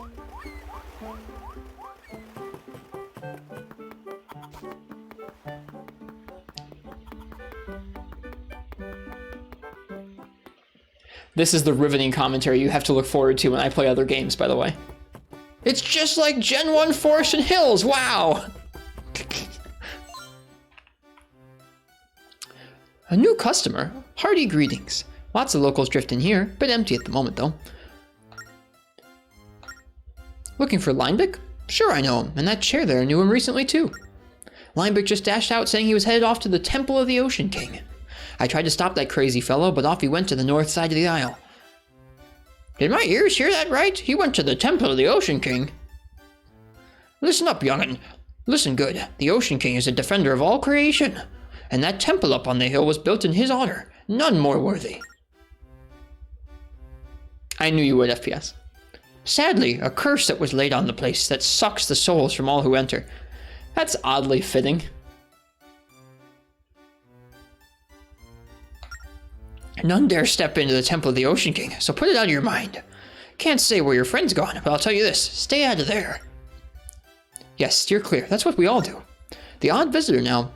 Speaker 1: This is the riveting commentary you have to look forward to when I play other games, by the way. It's just like Gen 1 Forest and Hills, wow! A new customer? Hearty greetings. Lots of locals drift in here, but empty at the moment though. Looking for Linevik? Sure, I know him, and that chair there knew him recently too. Linevik just dashed out saying he was headed off to the Temple of the Ocean King. I tried to stop that crazy fellow, but off he went to the north side of the isle. Did my ears hear that right? He went to the Temple of the Ocean King. Listen up, young'un. Listen good. The Ocean King is a defender of all creation, and that temple up on the hill was built in his honor. None more worthy. I knew you would, FPS. Sadly, a curse that was laid on the place that sucks the souls from all who enter. That's oddly fitting. None dare step into the Temple of the Ocean King, so put it out of your mind. Can't say where your friend's gone, but I'll tell you this, stay out of there. Yes, steer clear, that's what we all do. The odd visitor now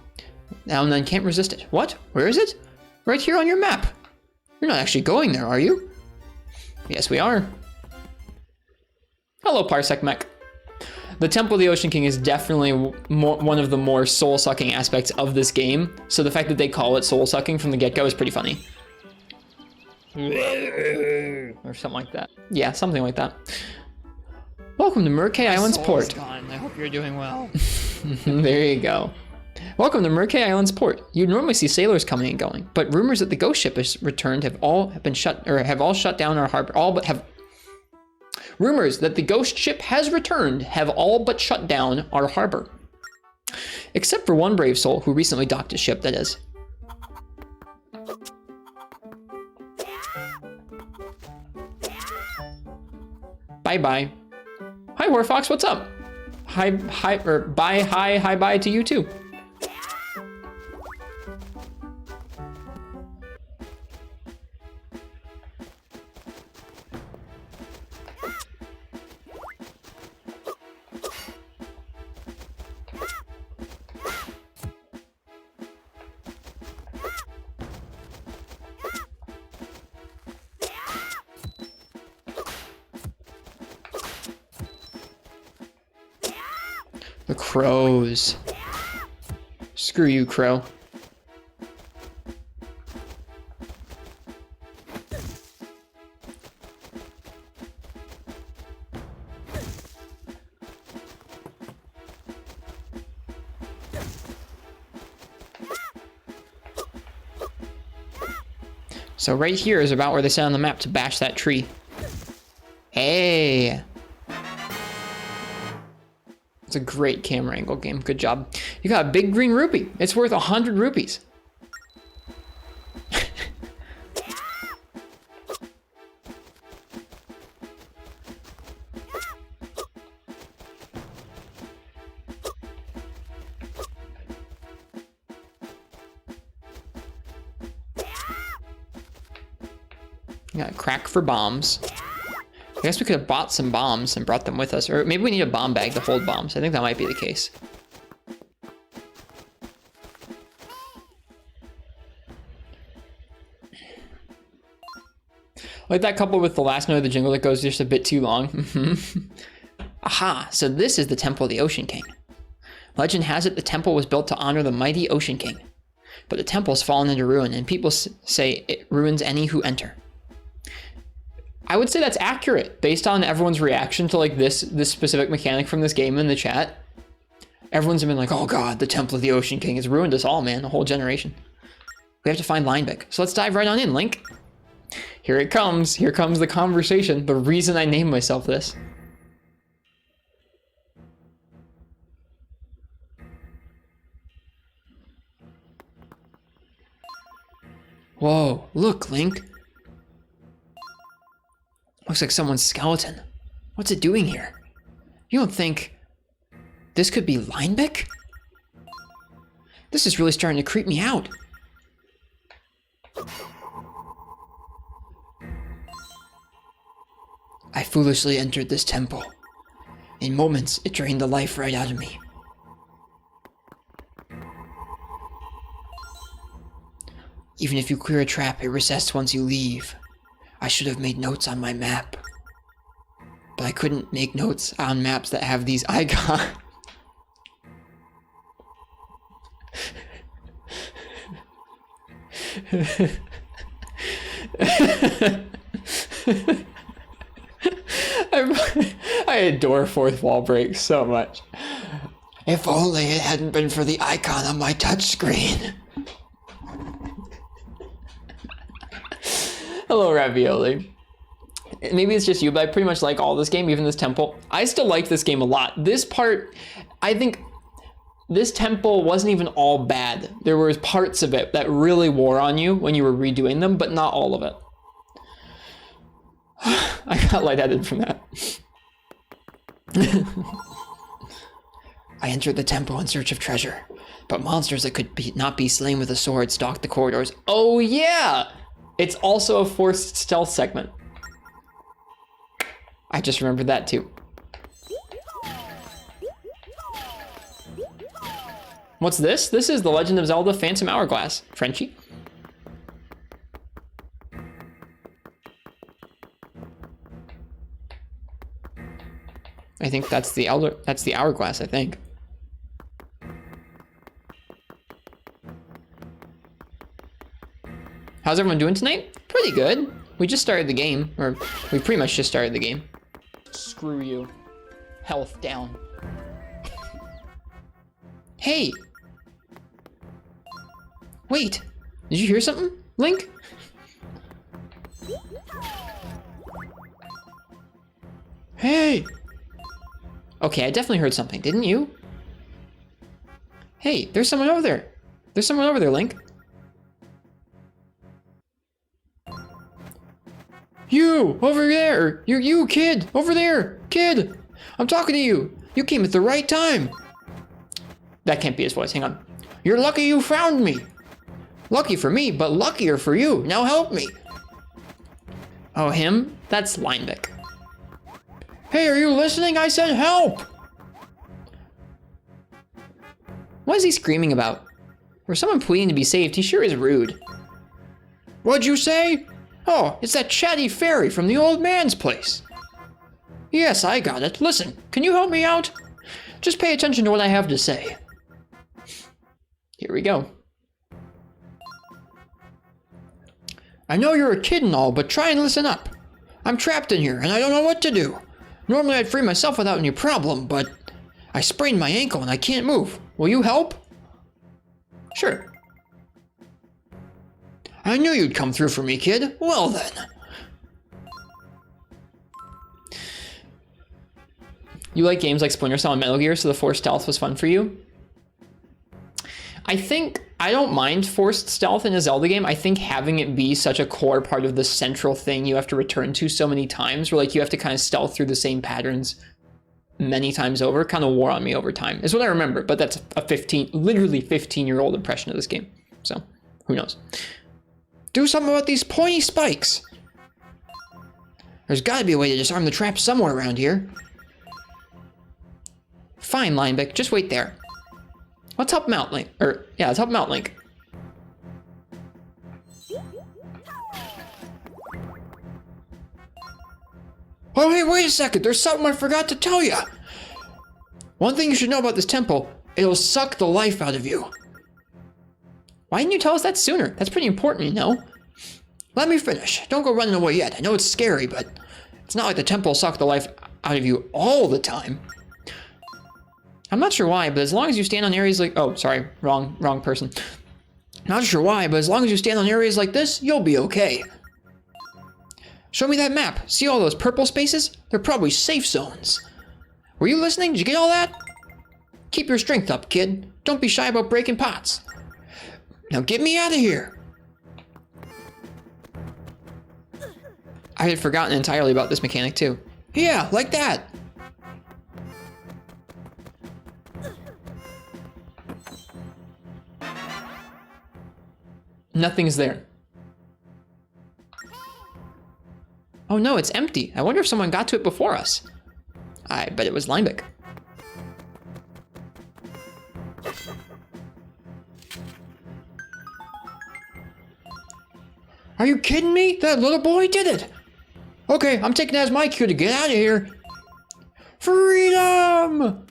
Speaker 1: and then can't resist it. What? Where is it? Right here on your map. You're not actually going there, are you? Yes, we are. Hello, Parsec Mech. The Temple of the Ocean King is definitely one of the more soul-sucking aspects of this game, so the fact that they call it soul-sucking from the get-go is pretty funny. Or something like that. Yeah, something like that. Welcome to Murkay Island's port.
Speaker 2: Gone. I hope you're doing well.
Speaker 1: There you go. Welcome to Murkay Island's port. You'd normally see sailors coming and going, but rumors that the ghost ship has returned have all shut down our harbor. Rumors that the ghost ship has returned have all but shut down our harbor. Except for one brave soul who recently docked his ship, that is. Bye-bye. Hi, Warfox, what's up? Hi, or bye, hi, bye to you too. The crows. Screw you, crow. So right here is about where they said on the map to bash that tree. Hey! It's a great camera angle game. Good job. You got a big green rupee. It's worth 100 rupees. You got a crack for bombs. I guess we could have bought some bombs and brought them with us. Or maybe we need a bomb bag to hold bombs. I think that might be the case. Like that coupled with the last note of the jingle that goes just a bit too long. Aha, so this is the Temple of the Ocean King. Legend has it the temple was built to honor the mighty Ocean King. But the temple's fallen into ruin, and people say it ruins any who enter. I would say that's accurate based on everyone's reaction to like this specific mechanic from this game in the chat. Everyone's been like, oh god, the Temple of the Ocean King has ruined us all, man, a whole generation. We have to find Linebeck. So let's dive right on in, Link. Here it comes. Here comes the conversation. The reason I named myself this. Whoa, look, Link. Looks like someone's skeleton. What's it doing here? You don't think this could be Linebeck? This is really starting to creep me out. I foolishly entered this temple. In moments, it drained the life right out of me. Even if you clear a trap, it resets once you leave. I should have made notes on my map. But I couldn't make notes on maps that have these icons. I adore fourth wall breaks so much. If only it hadn't been for the icon on my touchscreen. Hello, Ravioli. Maybe it's just you, but I pretty much like all this game, even this temple. I still like this game a lot. This part, I think this temple wasn't even all bad. There were parts of it that really wore on you when you were redoing them, but not all of it. I got lightheaded from that. I entered the temple in search of treasure, but monsters that could not be slain with a sword stalked the corridors. Oh yeah! It's also a forced stealth segment. I just remembered that too. What's this? This is The Legend of Zelda Phantom Hourglass. Frenchie? I think that's the Hourglass, I think. How's everyone doing tonight? Pretty good. We just started the game, or we pretty much just started the game. Screw you. Health down. Hey! Wait, did you hear something, Link? Hey! Okay, I definitely heard something, didn't you? Hey, there's someone over there. There's someone over there, Link.
Speaker 2: You, over there! You, kid! Over there! Kid! I'm talking to you! You came at the right time!
Speaker 1: That can't be his voice. Hang on.
Speaker 2: You're lucky you found me! Lucky for me, but luckier for you. Now help me!
Speaker 1: Oh, him? That's Linebeck.
Speaker 2: Hey, are you listening? I said help!
Speaker 1: What is he screaming about? For someone pleading to be saved, he sure is rude.
Speaker 2: What'd you say? Oh, it's that chatty fairy from the old man's place. Yes, I got it. Listen, can you help me out? Just pay attention to what I have to say.
Speaker 1: Here we go.
Speaker 2: I know you're a kid and all, but try and listen up. I'm trapped in here, and I don't know what to do. Normally I'd free myself without any problem, but I sprained my ankle and I can't move. Will you help?
Speaker 1: Sure.
Speaker 2: I knew you'd come through for me, kid. Well then.
Speaker 1: You like games like Splinter Cell and Metal Gear, so the forced stealth was fun for you? I don't mind forced stealth in a Zelda game. I think having it be such a core part of the central thing you have to return to so many times, where like you have to kind of stealth through the same patterns many times over, kind of wore on me over time, is what I remember. But that's a literally 15-year-old impression of this game. So who knows?
Speaker 2: Do something about these pointy spikes. There's gotta be a way to disarm the trap somewhere around here.
Speaker 1: Fine, Linebeck, just wait there. Let's help him out, Link. Let's help him out, Link.
Speaker 2: Oh, hey, wait a second. There's something I forgot to tell you. One thing you should know about this temple, it'll suck the life out of you.
Speaker 1: Why didn't you tell us that sooner? That's pretty important, you know?
Speaker 2: Let me finish. Don't go running away yet. I know it's scary, but it's not like the temple will suck the life out of you all the time.
Speaker 1: I'm not sure why, but as long as you stand on areas like... Oh, sorry. Wrong person.
Speaker 2: Not sure why, but as long as you stand on areas like this, you'll be okay. Show me that map. See all those purple spaces? They're probably safe zones. Were you listening? Did you get all that? Keep your strength up, kid. Don't be shy about breaking pots. Now get me out of here.
Speaker 1: I had forgotten entirely about this mechanic too.
Speaker 2: Yeah, like that.
Speaker 1: Nothing's there. Oh no, it's empty. I wonder if someone got to it before us. I bet it was Linebeck.
Speaker 2: Are you kidding me? That little boy did it. Okay, I'm taking that as my cue to get out of here. Freedom!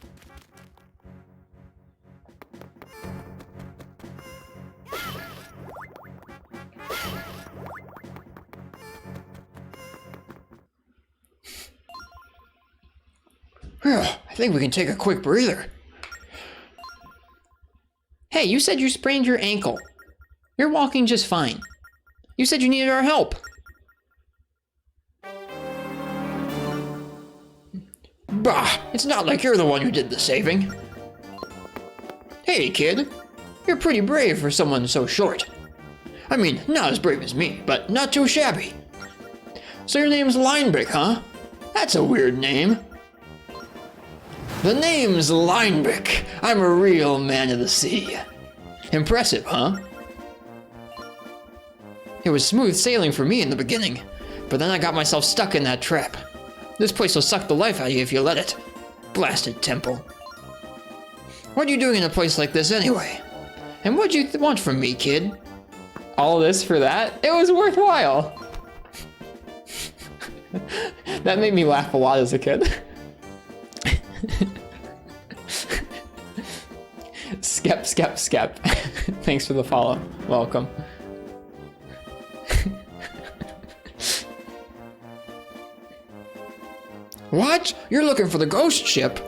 Speaker 2: I think we can take a quick breather.
Speaker 1: Hey, you said you sprained your ankle. You're walking just fine. You said you needed our help.
Speaker 2: Bah, it's not like you're the one who did the saving. Hey, kid. You're pretty brave for someone so short. I mean, not as brave as me, but not too shabby. So your name's Linebeck, huh? That's a weird name. The name's Linebeck. I'm a real man of the sea. Impressive, huh? It was smooth sailing for me in the beginning, but then I got myself stuck in that trap. This place will suck the life out of you if you let it. Blasted temple. What are you doing in a place like this anyway? And what'd you want from me, kid?
Speaker 1: All this for that? It was worthwhile. That made me laugh a lot as a kid. Skep. Thanks for the follow. Welcome.
Speaker 2: What? You're looking for the ghost ship?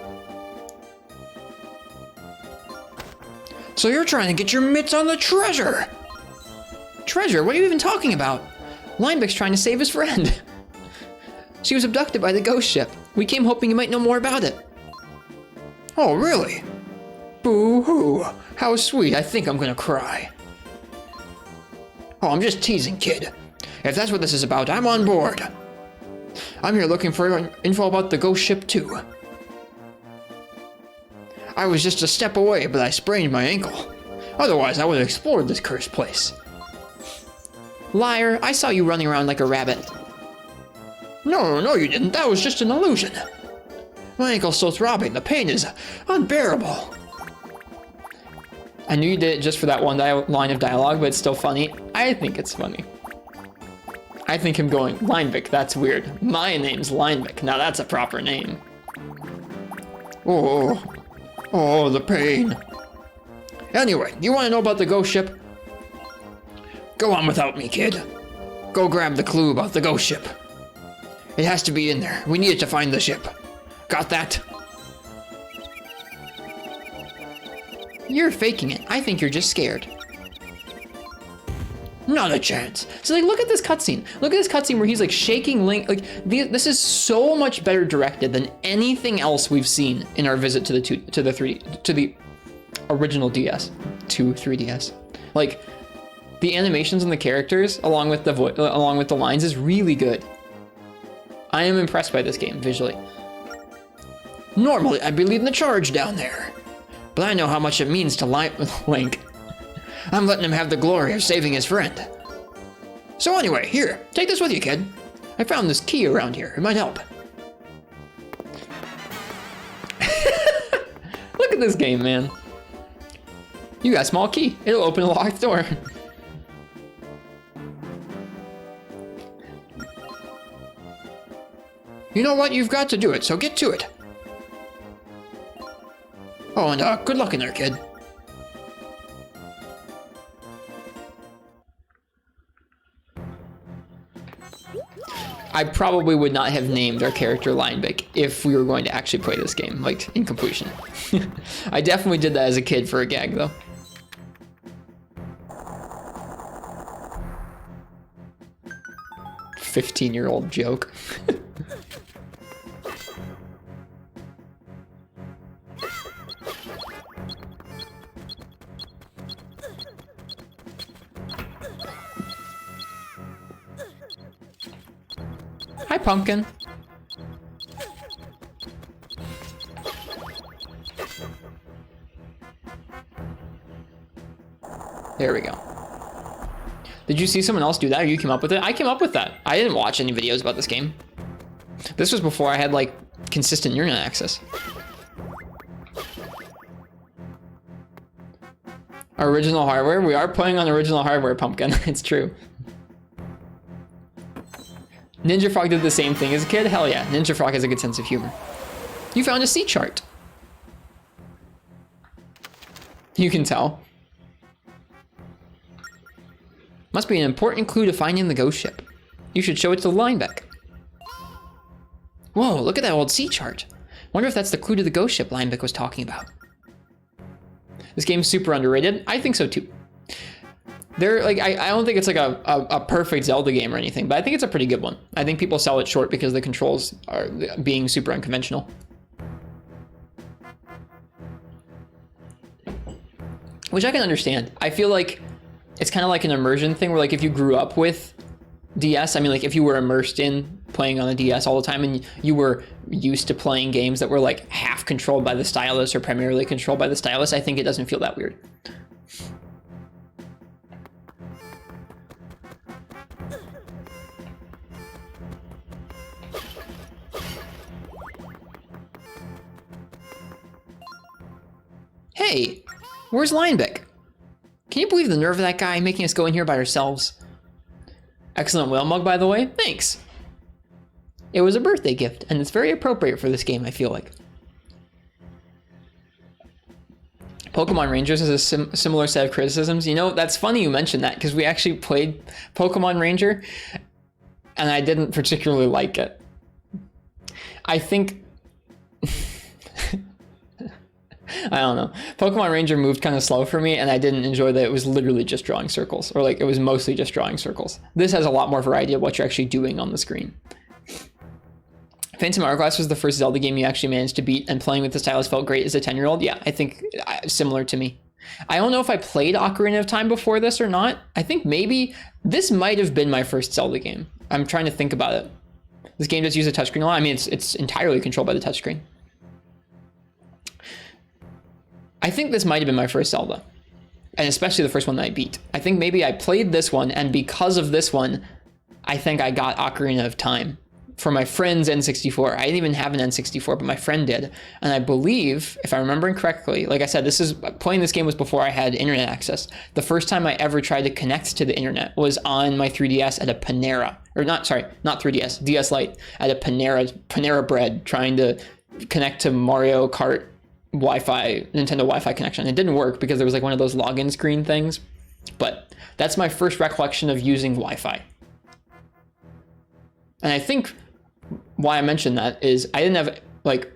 Speaker 2: So you're trying to get your mitts on the treasure?
Speaker 1: Treasure? What are you even talking about? Linebeck's trying to save his friend. She was abducted by the ghost ship. We came hoping you might know more about it.
Speaker 2: Oh, really? Boo-hoo. How sweet. I think I'm gonna cry. Oh, I'm just teasing, kid. If that's what this is about, I'm on board. I'm here looking for info about the ghost ship too. I was just a step away, but I sprained my ankle. Otherwise, I would have explored this cursed place.
Speaker 1: Liar, I saw you running around like a rabbit.
Speaker 2: No, you didn't. That was just an illusion. My ankle's still throbbing. The pain is unbearable.
Speaker 1: I knew you did it just for that one line of dialogue, but it's still funny. I think it's funny. I think him going, Linebeck, that's weird. My name's Linebeck. Now that's a proper name.
Speaker 2: Oh, the pain. Anyway, you want to know about the ghost ship? Go on without me, kid. Go grab the clue about the ghost ship. It has to be in there. We need it to find the ship. Got that?
Speaker 1: You're faking it. I think you're just scared.
Speaker 2: Not a chance.
Speaker 1: So like, look at this cutscene. Look at this cutscene where he's like shaking Link. Like this is so much better directed than anything else we've seen in our visit to the original DS to 3DS. Like the animations and the characters, along with the lines, is really good. I am impressed by this game visually.
Speaker 2: Normally, I'd be leading the charge down there, but I know how much it means to Link. I'm letting him have the glory of saving his friend. So anyway, here, take this with you, kid. I found this key around here. It might help.
Speaker 1: Look at this game, man. You got a small key. It'll open a locked door.
Speaker 2: You know what? You've got to do it, so get to it. Oh, and good luck in there, kid.
Speaker 1: I probably would not have named our character Linebeck if we were going to actually play this game, like, in completion. I definitely did that as a kid for a gag, though. "15-year-old joke." Hi, Pumpkin. There we go. Did you see someone else do that, or you came up with it? I came up with that. I didn't watch any videos about this game. This was before I had, like, consistent internet access. Original hardware? We are playing on original hardware, Pumpkin. It's true. Ninja Frog did the same thing as a kid? Hell yeah, Ninja Frog has a good sense of humor. You found a sea chart. You can tell. Must be an important clue to finding the ghost ship. You should show it to Linebeck. Whoa, look at that old sea chart. Wonder if that's the clue to the ghost ship Linebeck was talking about. This game's super underrated. I think so too. I don't think it's like a perfect Zelda game or anything, but I think it's a pretty good one. I think people sell it short because the controls are being super unconventional. Which I can understand. I feel like it's kind of like an immersion thing where, like, if you grew up with DS, I mean, like, if you were immersed in playing on a DS all the time and you were used to playing games that were like half controlled by the stylus or primarily controlled by the stylus, I think it doesn't feel that weird. Hey, where's Linebeck? Can you believe the nerve of that guy making us go in here by ourselves? Excellent whale mug, by the way. Thanks. It was a birthday gift, and it's very appropriate for this game, I feel like. Pokemon Rangers has a similar set of criticisms. You know, that's funny you mentioned that, because we actually played Pokemon Ranger, and I didn't particularly like it. I think... I don't know. Pokemon Ranger moved kind of slow for me, and I didn't enjoy that it was literally just drawing circles, or like it was mostly just drawing circles. This has a lot more variety of what you're actually doing on the screen. Phantom Hourglass was the first Zelda game you actually managed to beat, and playing with the stylus felt great as a 10-year-old. Yeah, I think similar to me. I don't know if I played Ocarina of Time before this or not. I think maybe this might have been my first Zelda game. I'm trying to think about it. This game does use a touchscreen a lot. I mean, it's entirely controlled by the touchscreen. I think this might have been my first Zelda, and especially the first one that I beat. I think maybe I played this one, and because of this one, I think I got Ocarina of Time for my friend's N64. I didn't even have an N64, but my friend did. And I believe, if I'm remembering correctly, like I said, playing this game was before I had internet access. The first time I ever tried to connect to the internet was on my 3DS at a Panera, or not 3DS, DS Lite, at a Panera Bread, trying to connect to Mario Kart Wi-Fi, Nintendo Wi-Fi connection. It didn't work because there was like one of those login screen things, but that's my first recollection of using Wi-Fi. And I think why I mentioned that is I didn't have like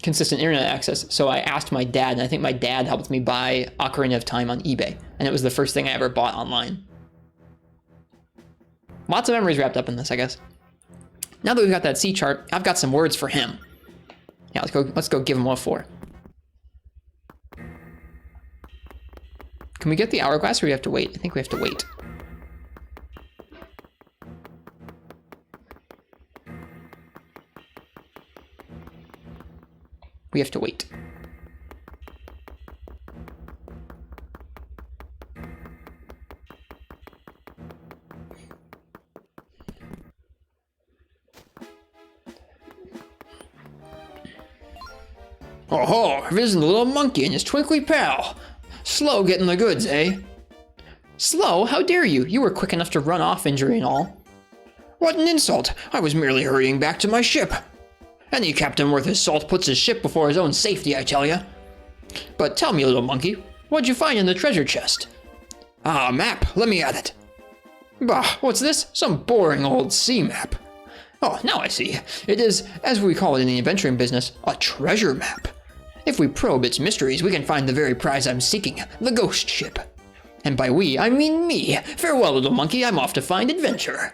Speaker 1: consistent internet access, so I asked my dad, and I think my dad helped me buy Ocarina of Time on eBay, and it was the first thing I ever bought online. Lots of memories wrapped up in this, I guess. Now that we've got that C chart, I've got some words for him. Yeah, let's go give him a 4. Can we get the hourglass, or do we have to wait? I think we have to wait. We have to wait. Oh, visiting the little monkey and his twinkly pal. Slow getting the goods, eh? Slow? How dare you? You were quick enough to run off, injury and all. What an insult! I was merely hurrying back to my ship. Any captain worth his salt puts his ship before his own safety, I tell ya. But tell me, little monkey, what'd you find in the treasure chest? Ah, a map. Let me at it. Bah, what's this? Some boring old sea map. Oh, now I see. It is, as we call it in the adventuring business, a treasure map. If we probe its mysteries, we can find the very prize I'm seeking, the ghost ship. And by we, I mean me. Farewell, little monkey, I'm off to find adventure.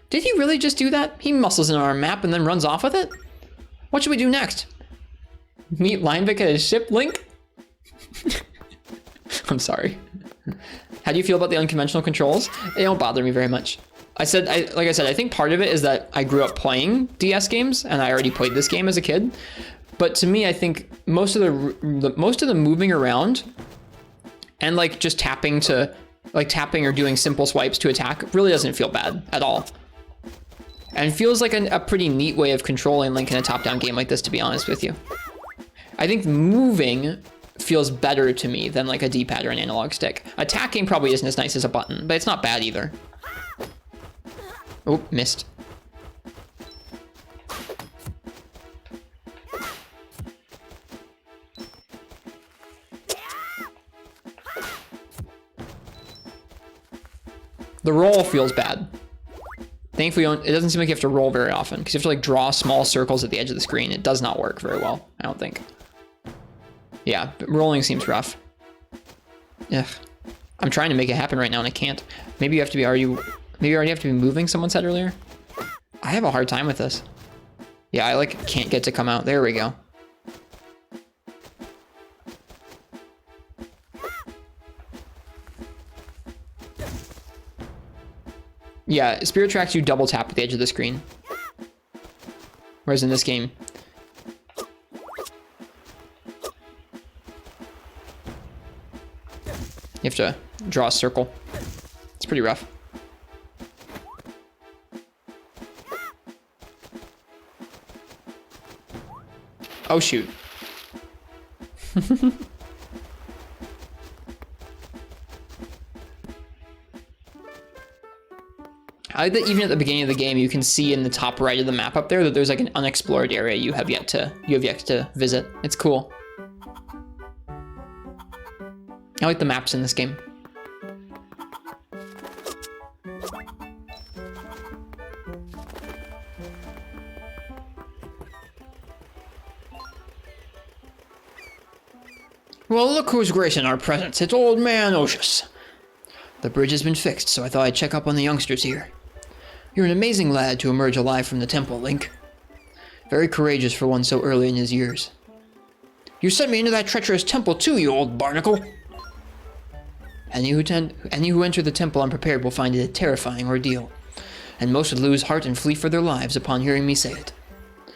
Speaker 1: Did he really just do that? He muscles in our map and then runs off with it? What should we do next? Meet Linebeck at his ship, Link? I'm sorry. How do you feel about the unconventional controls? They don't bother me very much. Like I said, I think part of it is that I grew up playing DS games and I already played this game as a kid. But to me, I think most of the moving around and like just tapping or doing simple swipes to attack really doesn't feel bad at all. And feels like a pretty neat way of controlling Link in a top-down game like this, to be honest with you. I think moving feels better to me than like a D-pad or an analog stick. Attacking probably isn't as nice as a button, but it's not bad either. Oh, missed. The roll feels bad. Thankfully, it doesn't seem like you have to roll very often, because you have to like draw small circles at the edge of the screen. It does not work very well, I don't think. Yeah, but rolling seems rough. Ugh. I'm trying to make it happen right now and I can't. Maybe you have to be, maybe you already have to be moving, someone said earlier? I have a hard time with this. Yeah, I like can't get to come out. There we go. Yeah, Spirit Tracks you double tap at the edge of the screen. Whereas in this game, you have to draw a circle. It's pretty rough. Oh shoot. I like that even at the beginning of the game, you can see in the top right of the map up there that there's like an unexplored area you have yet to visit. It's cool. I like the maps in this game. Well, look who's gracing our presence. It's old man Oshus. The bridge has been fixed, so I thought I'd check up on the youngsters here. You're an amazing lad to emerge alive from the temple, Link. Very courageous for one so early in his years.
Speaker 2: You sent me into that treacherous temple too, you old barnacle. Any who enter the temple unprepared will find it a terrifying ordeal, and most would lose heart and flee for their lives upon hearing me say it.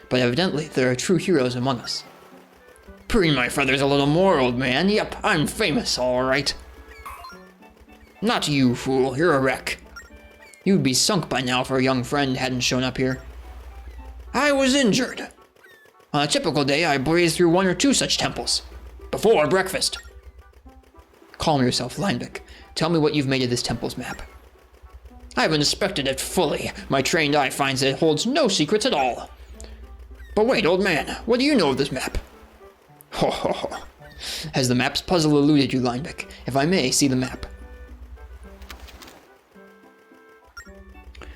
Speaker 2: But evidently, there are true heroes among us. Preen my feathers a little more, old man. Yep, I'm famous, all right. Not you, fool. You're a wreck. You'd be sunk by now if our young friend hadn't shown up here. I was injured. On a typical day, I blaze through 1 or 2 such temples. Before breakfast. Calm yourself, Linebeck. Tell me what you've made of this temple's map. I have inspected it fully. My trained eye finds that it holds no secrets at all. But wait, old man, what do you know of this map? Ho ho ho. Has the map's puzzle eluded you, Linebeck? If I may see the map.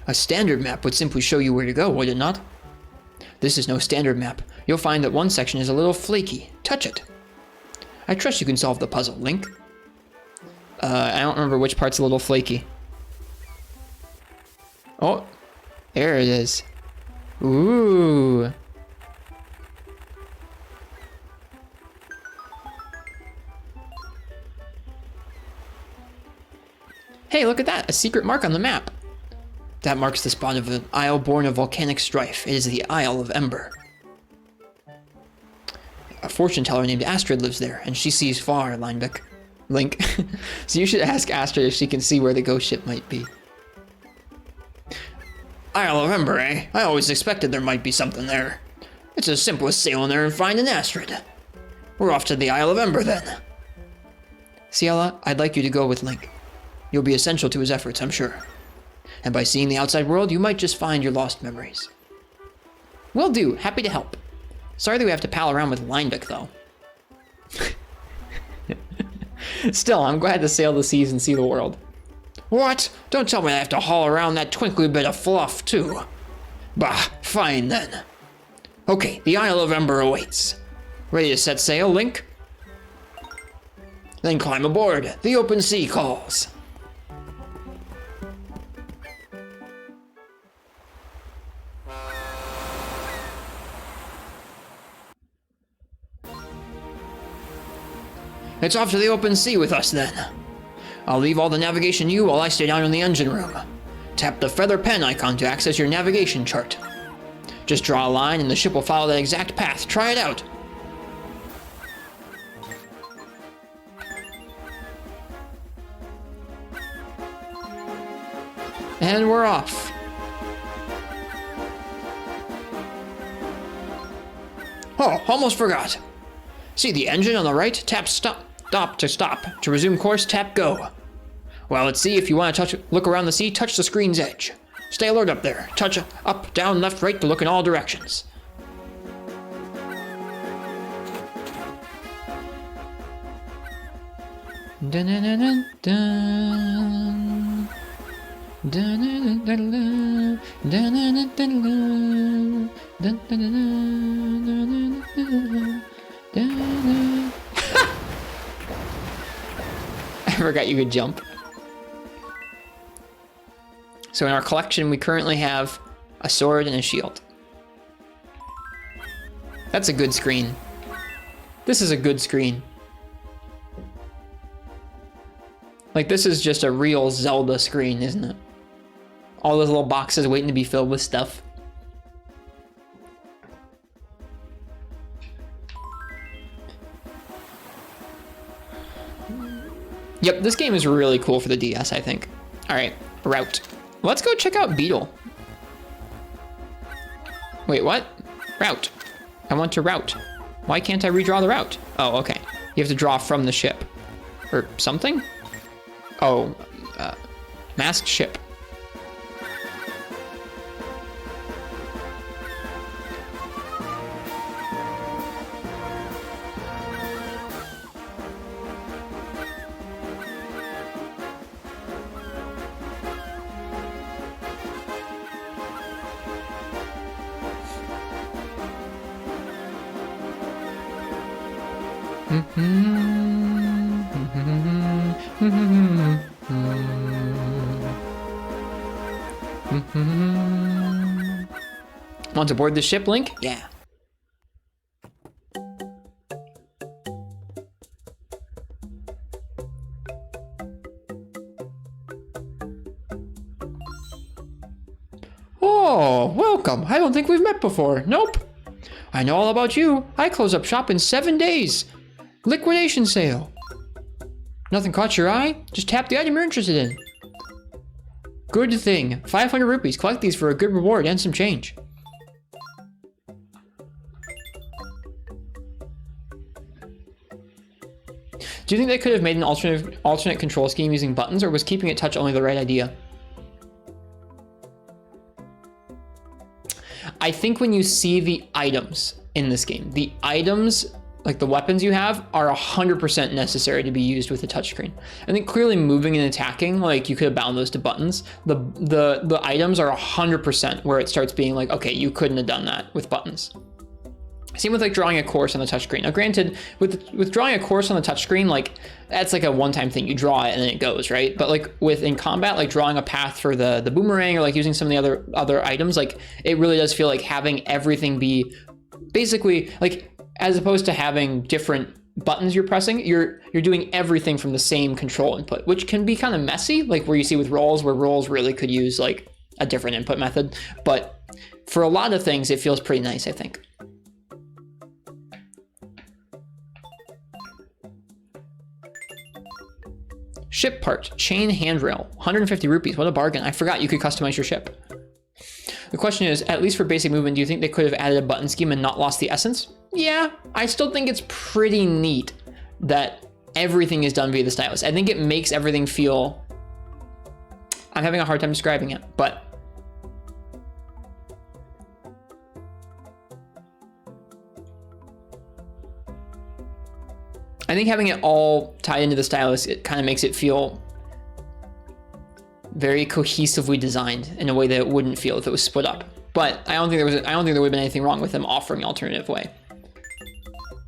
Speaker 2: A standard map would simply show you where to go, would it not? This is no standard map. You'll find that one section is a little flaky. Touch it. I trust you can solve the puzzle, Link. I don't remember which part's a little flaky. Oh, there it is. Ooh. Hey, look at that, a secret mark on the map. That marks the spot of an isle born of volcanic strife. It is the Isle of Ember. A fortune teller named Astrid lives there, and she sees far, Linebeck. Link. So you should ask Astrid if she can see where the ghost ship might be. Isle of Ember, eh? I always expected there might be something there. It's as simple as sailing there and finding Astrid. We're off to the Isle of Ember, then. Ciela, I'd like you to go with Link. You'll be essential to his efforts, I'm sure. And by seeing the outside world, you might just find your lost memories. Will do. Happy to help. Sorry that we have to pal around with Linebeck, though. Still, I'm glad to sail the seas and see the world. What? Don't tell me I have to haul around that twinkly bit of fluff, too. Bah, fine then. Okay, the Isle of Ember awaits. Ready to set sail, Link? Then climb aboard. The open sea calls. It's off to the open sea with us, then. I'll leave all the navigation to you while I stay down in the engine room. Tap the feather pen icon to access your navigation chart. Just draw a line and the ship will follow that exact path. Try it out. And we're off. Oh, almost forgot. See the engine on the right? Tap stop to stop. To resume course, tap go. Well, let's see. If you want to look around the sea, touch the screen's edge. Stay alert up there. Touch up, down, left, right to look in all directions. Dun, dun, dun, dun, dun. Dun, dun, dun, dun, dun, dun, dun, dun, dun, dun, dun. I forgot you could jump. So in our collection, we currently have a sword and a shield. That's a good screen. This is a good screen. Like, this is just a real Zelda screen, isn't it? All those little boxes waiting to be filled with stuff. Yep, this game is really cool for the DS, I think. All right, route. Let's go check out Beetle. Wait, what? Route. I want to route. Why can't I redraw the route? Oh, okay. You have to draw from the ship. Or something? Oh, masked ship. Want to board the ship, Link? Yeah. Oh, welcome. I don't think we've met before. Nope. I know all about you. I close up shop in 7 days. Liquidation sale. Nothing caught your eye? Just tap the item you're interested in. Good thing. 500 rupees. Collect these for a good reward and some change. Do you think they could have made an alternate control scheme using buttons, or was keeping it touch only the right idea? I think when you see the items in this game, the items, like the weapons you have, are 100% necessary to be used with a touchscreen. I think clearly moving and attacking, like you could have bound those to buttons. The items are 100% where it starts being like, okay, you couldn't have done that with buttons. Same with like drawing a course on the touchscreen. Now granted, with drawing a course on the touchscreen, like that's like a one-time thing. You draw it and then it goes, right? But like in combat, like drawing a path for the boomerang, or like using some of the other items, like it really does feel like having everything be basically like, as opposed to having different buttons you're pressing, you're doing everything from the same control input, which can be kind of messy, like where you see with rolls, where rolls really could use like a different input method. But for a lot of things, it feels pretty nice, I think. Ship part, chain handrail, 150 rupees. What a bargain. I forgot you could customize your ship. The question is, at least for basic movement, do you think they could have added a button scheme and not lost the essence? Yeah, I still think it's pretty neat that everything is done via the stylus. I think it makes everything feel... I'm having a hard time describing it, but... I think having it all tied into the stylus, it kind of makes it feel very cohesively designed in a way that it wouldn't feel if it was split up. But I don't think there would have been anything wrong with them offering an alternative way.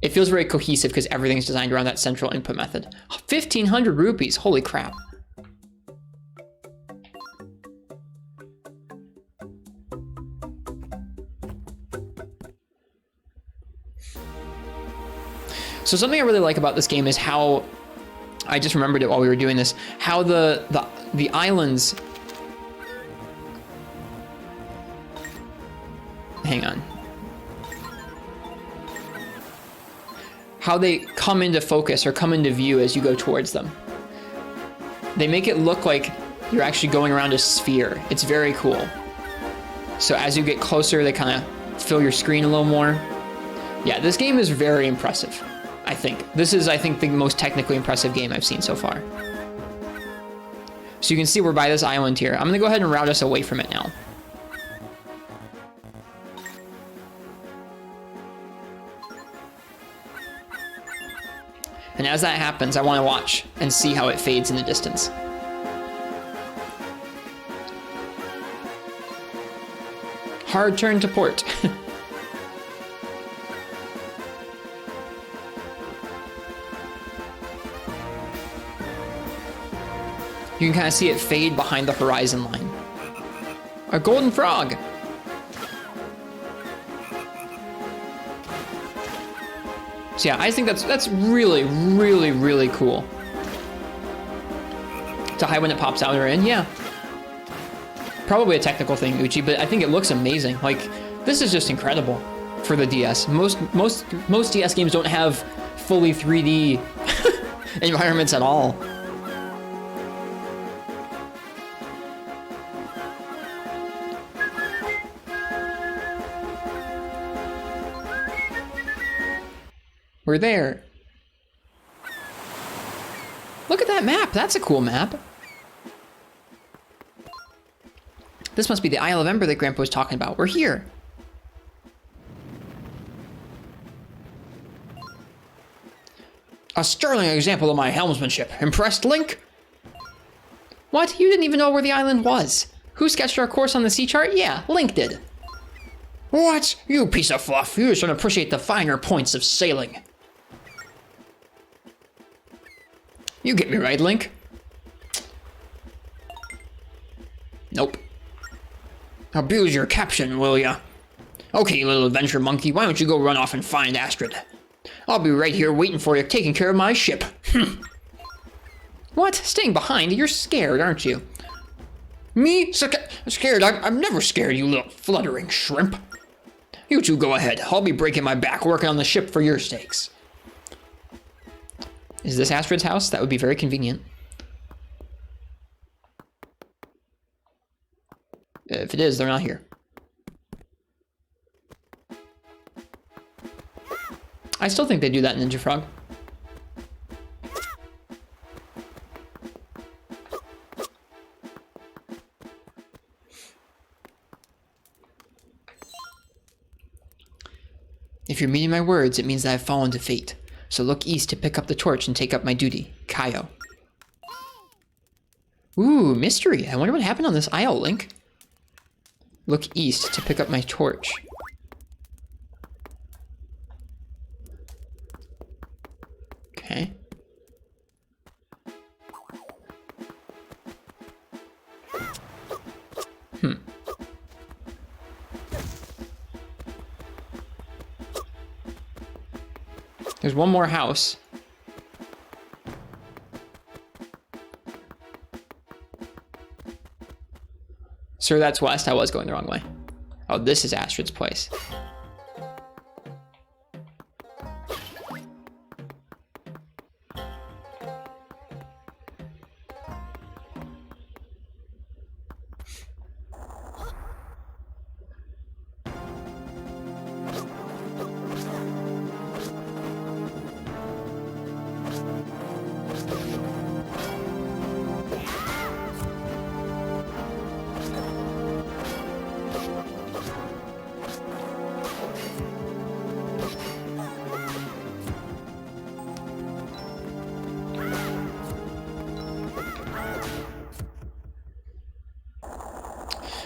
Speaker 2: It feels very cohesive because everything's designed around that central input method. 1,500 rupees, holy crap. So something I really like about this game is how, I just remembered it while we were doing this, how the islands, hang on, how they come into focus or come into view as you go towards them. They make it look like you're actually going around a sphere. It's very cool. So as you get closer, they kind of fill your screen a little more. Yeah, this game is very impressive. I think. This is, I think, the most technically impressive game I've seen so far. So you can see we're by this island here. I'm gonna go ahead and route us away from it now. And as that happens, I want to watch and see how it fades in the distance. Hard turn to port. You can kind of see it fade behind the horizon line. A golden frog. So yeah, I think that's really, really, really cool. To hide when it pops out or in, yeah. Probably a technical thing, Uchi, but I think it looks amazing. Like, this is just incredible for the DS. Most DS games don't have fully 3D environments at all. We're there. Look at that map. That's a cool map. This must be the Isle of Ember that Grandpa was talking about. We're here. A sterling example of my helmsmanship. Impressed, Link? What? You didn't even know where the island was. Who sketched our course on the sea chart? Yeah, Link did. What? You piece of fluff. You just don't appreciate the finer points of sailing. You get me right, Link. Nope. Abuse your caption, will ya? Okay, you little adventure monkey, why don't you go run off and find Astrid? I'll be right here waiting for you, taking care of my ship. What? Staying behind? You're scared, aren't you? Me? Scared? I'm never scared, you little fluttering shrimp. You two go ahead. I'll be breaking my back working on the ship for your sakes.
Speaker 1: Is this Astrid's house? That would be very convenient. If it is, they're not here. I still think they do that in Ninja Frog.
Speaker 2: If you're meeting my words, it means that I've fallen to fate. So look east to pick up the torch and take up my duty. Kaio. Ooh, mystery. I wonder what happened on this isle, Link. Look east to pick up my torch. Okay.
Speaker 1: There's one more house. Sir, that's west. I was going the wrong way. Oh, this is Astrid's place.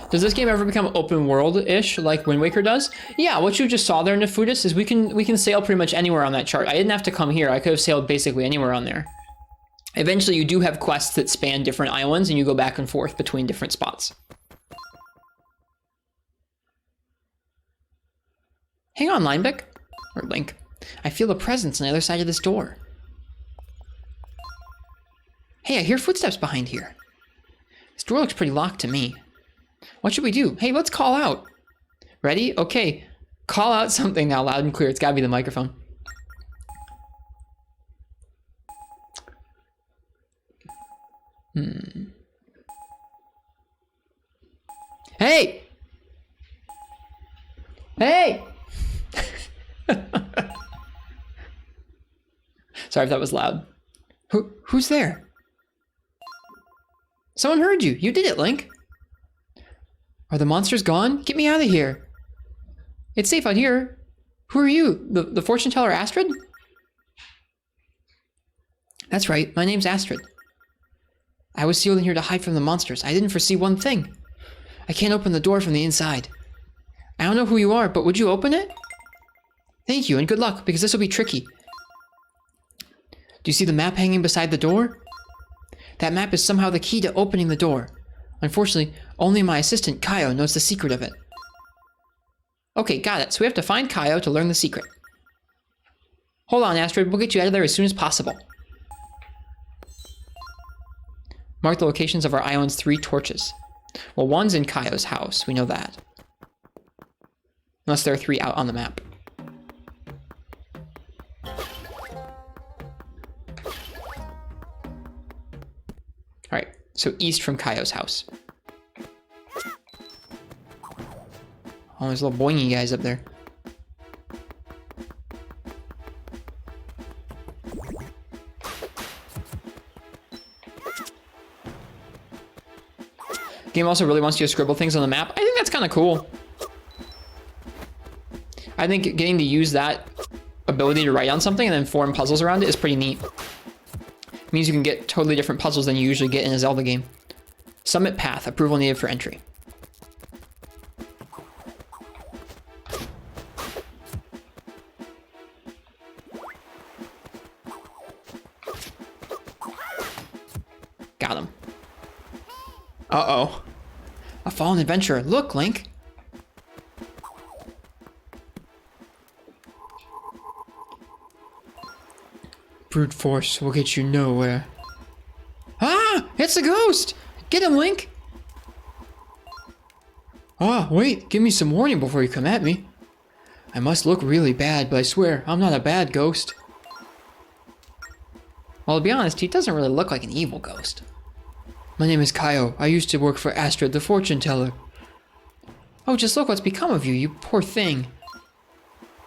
Speaker 1: Does this game ever become open world-ish like Wind Waker does? Yeah, what you just saw there, Nefudis, is we can sail pretty much anywhere on that chart. I didn't have to come here. I could have sailed basically anywhere on there. Eventually, you do have quests that span different islands, and you go back and forth between different spots.
Speaker 2: Hang on, Linebeck. Or Link. I feel a presence on the other side of this door. Hey, I hear footsteps behind here. This door looks pretty locked to me. What should we do? Hey, let's call out. Ready? Okay. Call out something now loud and clear. It's gotta be the microphone. Hey! Hey!
Speaker 1: Sorry if that was loud.
Speaker 2: Who's there? Someone heard you. You did it, Link. Are the monsters gone? Get me out of here. It's safe out here. Who are you? The fortune teller Astrid? That's right. My name's Astrid. I was sealed in here to hide from the monsters. I didn't foresee one thing. I can't open the door from the inside. I don't know who you are, but would you open it? Thank you, and good luck, because this will be tricky. Do you see the map hanging beside the door? That map is somehow the key to opening the door. Unfortunately, only my assistant, Kaio, knows the secret of it. Okay, got it. So we have to find Kaio to learn the secret. Hold on, Astrid. We'll get you out of there as soon as possible. Mark the locations of our island's 3 torches. Well, one's in Kaio's house. We know that. Unless there are 3 out on the map. Alright, so east from Kaio's house. Oh, there's little boingy guys up there. Game also really wants you to scribble things on the map. I think that's kind of cool. I think getting to use that ability to write on something and then form puzzles around it is pretty neat. It means you can get totally different puzzles than you usually get in a Zelda game. Summit path, approval needed for entry. Got him. Uh-oh. A fallen adventurer. Look, Link. Brute force will get you nowhere. Ah! It's a ghost! Get him, Link! Ah, wait, give me some warning before you come at me. I must look really bad, but I swear, I'm not a bad ghost.
Speaker 1: Well, to be honest, he doesn't really look like an evil ghost.
Speaker 2: My name is Kaio. I used to work for Astrid, the fortune teller.
Speaker 1: Oh, just look what's become of you, you poor thing.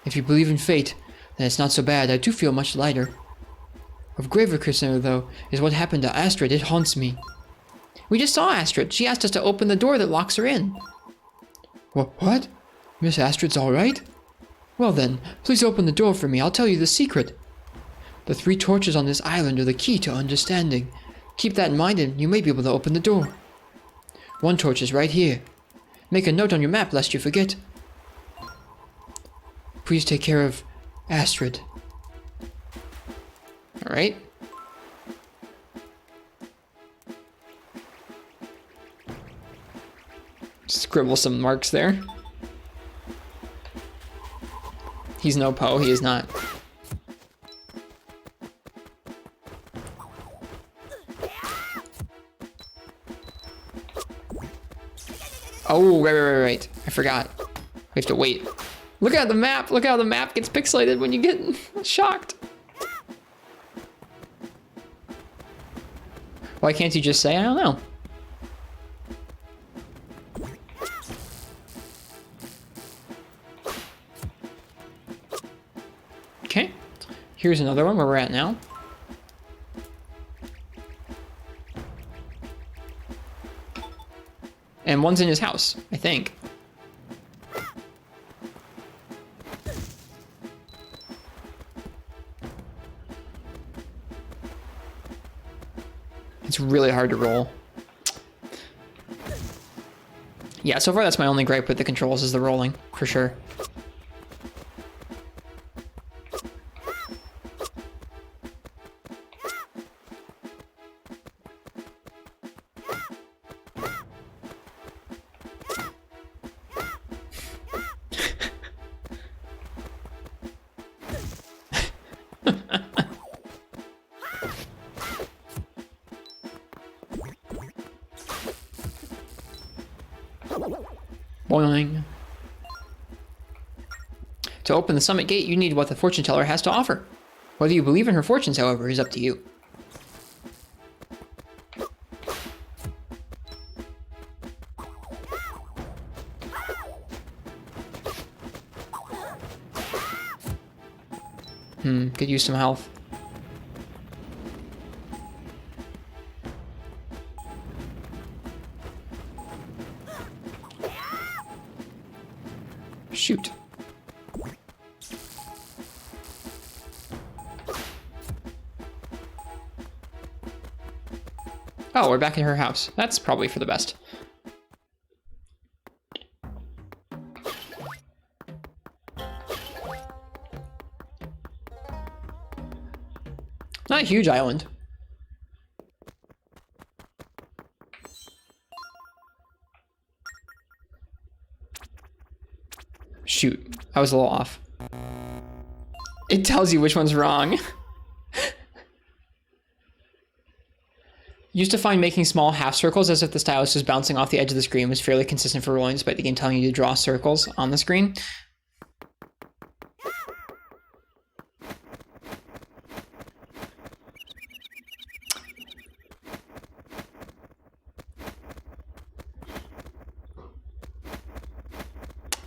Speaker 2: If you believe in fate, then it's not so bad. I do feel much lighter. Of graver concern, though, is what happened to Astrid. It haunts me.
Speaker 1: We just saw Astrid. She asked us to open the door that locks her in.
Speaker 2: What? Miss Astrid's all right? Well then, please open the door for me. I'll tell you the secret. The 3 torches on this island are the key to understanding. Keep that in mind and you may be able to open the door. 1 torch is right here. Make a note on your map lest you forget. Please take care of Astrid.
Speaker 1: Alright. Scribble some marks there. He's no Poe, he is not. Oh, right. I forgot. We have to wait. Look at the map. Look how the map gets pixelated when you get shocked. Why can't you just say, I don't know? Okay. Here's another one where we're at now. And one's in his house, I think. It's really hard to roll. Yeah, so far that's my only gripe with the controls is the rolling, for sure. Boing. To open the summit gate, you need what the fortune teller has to offer. Whether you believe in her fortunes, however, is up to you. Could use some health. Shoot. Oh, we're back in her house. That's probably for the best. Not a huge island. Shoot, I was a little off. It tells you which one's wrong. Used to find making small half circles as if the stylus was bouncing off the edge of the screen was fairly consistent for rolling, despite the game telling you to draw circles on the screen.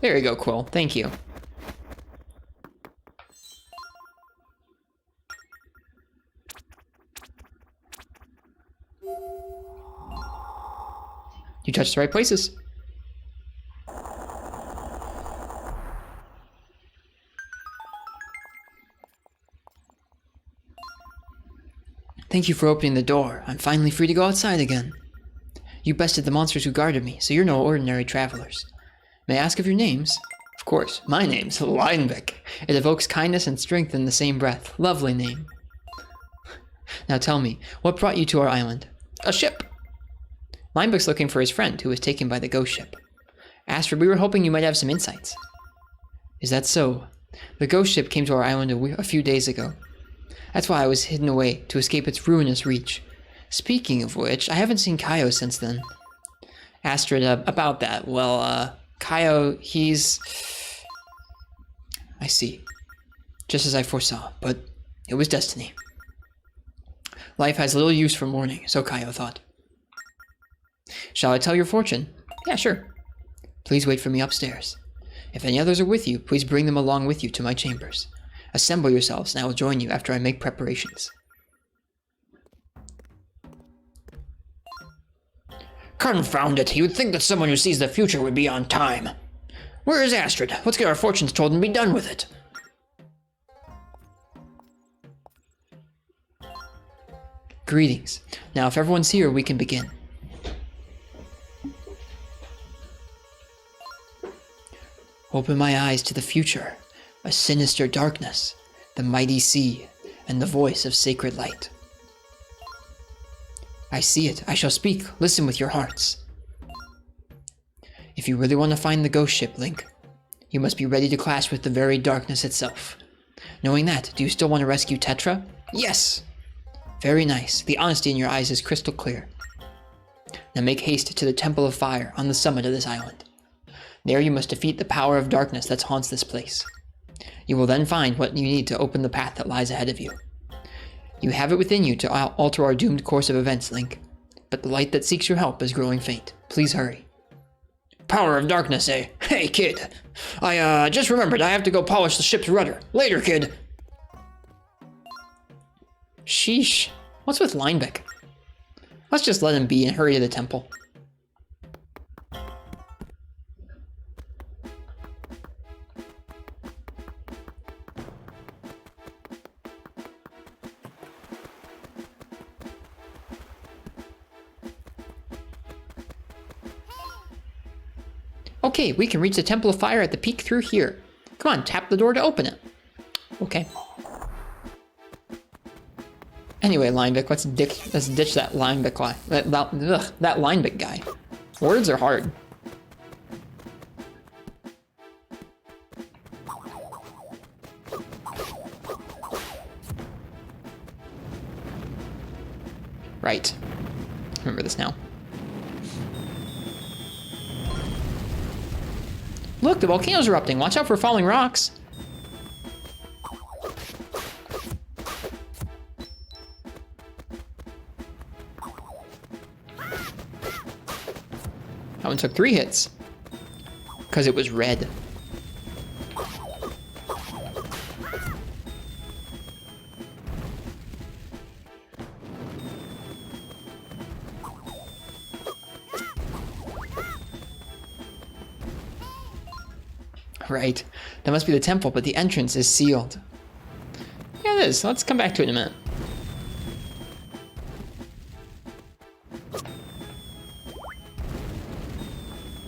Speaker 1: There you go, Quill. Thank you. You touched the right places.
Speaker 2: Thank you for opening the door. I'm finally free to go outside again. You bested the monsters who guarded me, so you're no ordinary travelers. May I ask of your names? Of course, my name's Linebeck. It evokes kindness and strength in the same breath. Lovely name. Now tell me, what brought you to our island?
Speaker 1: A ship. Linebeck's looking for his friend who was taken by the ghost ship. Astrid, we were hoping you might have some insights.
Speaker 2: Is that so? The ghost ship came to our island a few days ago. That's why I was hidden away, to escape its ruinous reach. Speaking of which, I haven't seen Kaio since then. Astrid, about that. Well, Kaio, he's... I see. Just as I foresaw, but it was destiny. Life has little use for mourning, so Kaio thought. Shall I tell your fortune? Yeah, sure. Please wait for me upstairs. If any others are with you, please bring them along with you to my chambers. Assemble yourselves, and I will join you after I make preparations. Confound it, you would think that someone who sees the future would be on time. Where is Astrid? Let's get our fortunes told and be done with it. Greetings. Now, if everyone's here, we can begin. Open my eyes to the future, a sinister darkness, the mighty sea, and the voice of sacred light. I see it. I shall speak. Listen with your hearts. If you really want to find the ghost ship, Link, you must be ready to clash with the very darkness itself. Knowing that, do you still want to rescue Tetra? Yes! Very nice. The honesty in your eyes is crystal clear. Now make haste to the Temple of Fire on the summit of this island. There you must defeat the power of darkness that haunts this place. You will then find what you need to open the path that lies ahead of you. You have it within you to alter our doomed course of events, Link. But the light that seeks your help is growing faint. Please hurry. Power of darkness, eh? Hey, kid. I just remembered I have to go polish the ship's rudder. Later, kid. Sheesh. What's with Linebeck? Let's just let him be and hurry to the temple. Okay, we can reach the Temple of Fire at the peak through here. Come on, tap the door to open it. Okay. Anyway, Linebeck, let's ditch that Linebeck guy. That Linebeck guy. Words are hard. Right. Remember this now. Look, the volcano's erupting. Watch out for falling rocks. That one took 3 hits. Because it was red. Right. That must be the temple, but the entrance is sealed. Yeah, it is. Let's come back to it in a minute.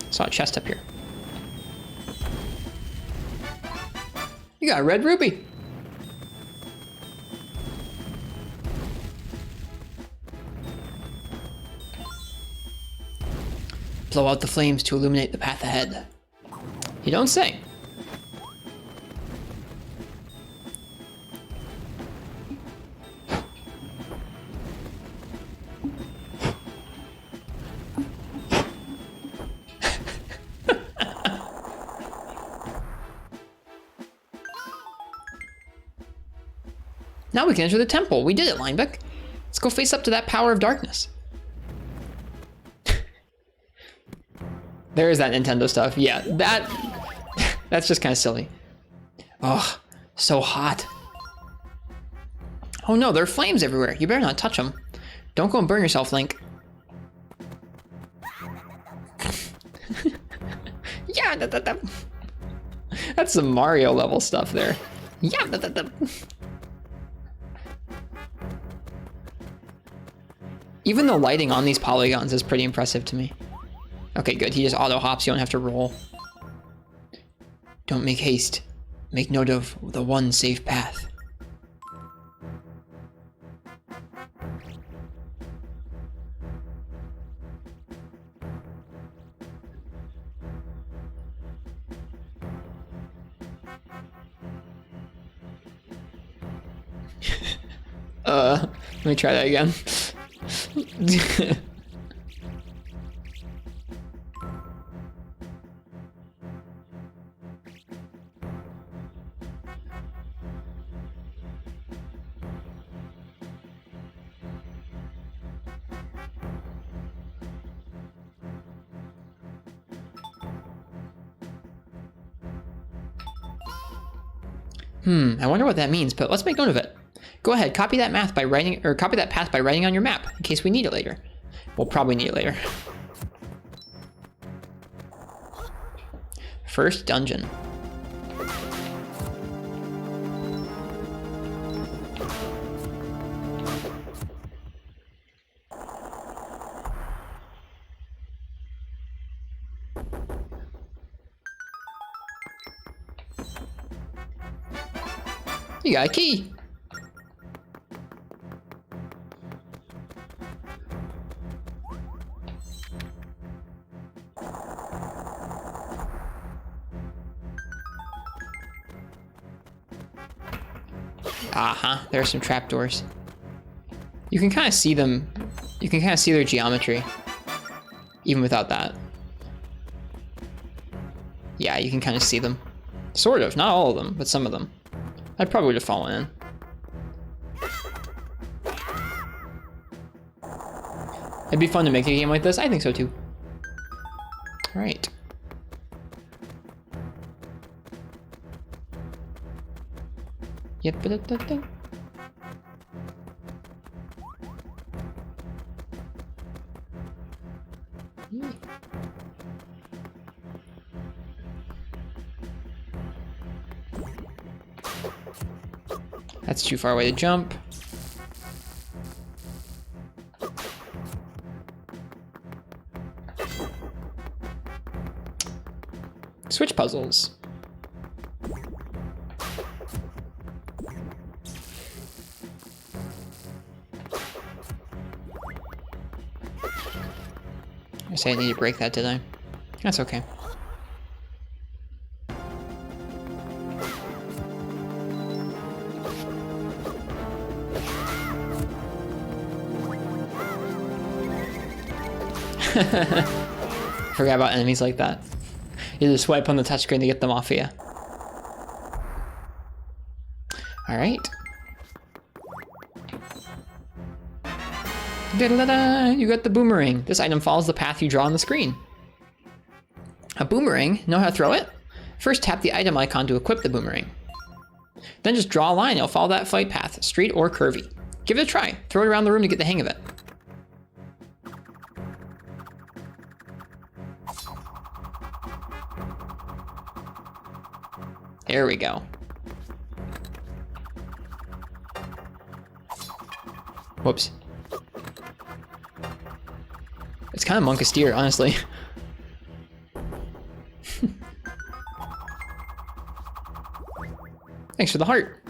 Speaker 2: Saw a chest up here. You got a red ruby. Blow out the flames to illuminate the path ahead. You don't say. Now we can enter the temple. We did it, Linebeck. Let's go face up to that power of darkness. There is that Nintendo stuff. Yeah, that's just kind of silly. Oh, so hot. Oh no, there are flames everywhere. You better not touch them. Don't go and burn yourself, Link. Yeah, that's some Mario level stuff there. Yeah, Even the lighting on these polygons is pretty impressive to me. Okay, good. He just auto hops. You don't have to roll. Don't make haste. Make note of the one safe path. Let me try that again.
Speaker 1: I wonder what that means, but let's make note of it. Go ahead, copy that path by writing on your map, in case we need it later. We'll probably need it later. First dungeon. You got a key. There are some trapdoors. You can kind of see them. You can kind of see their geometry, even without that. Yeah, you can kind of see them. Sort of, not all of them, but some of them. I probably would have fallen in. It'd be fun to make a game like this. I think so too. All right. Yep. That's too far away to jump. Switch puzzles. I say I need to break that, did I? That's okay. Forgot about enemies like that. You just swipe on the touchscreen to get them off of you. Alright. Da-da-da-da! You got the boomerang. This item follows the path you draw on the screen. A boomerang? Know how to throw it? First tap the item icon to equip the boomerang. Then just draw a line. It'll follow that flight path, straight or curvy. Give it a try. Throw it around the room to get the hang of it. There we go. Whoops. It's kind of monk-steer, honestly. Thanks for the heart.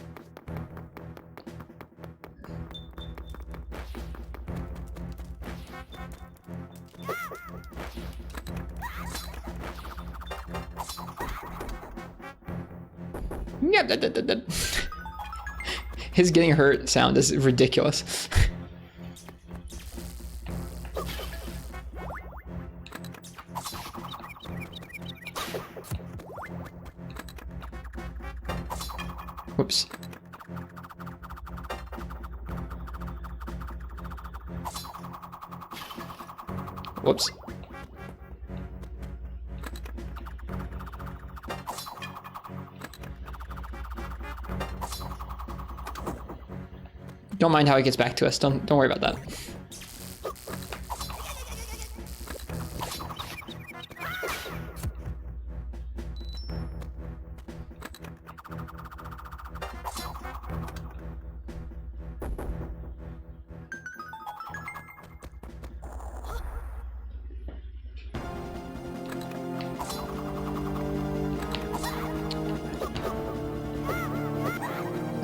Speaker 1: His getting hurt sound is ridiculous. Whoops. Whoops. Don't mind how he gets back to us. Don't worry about that.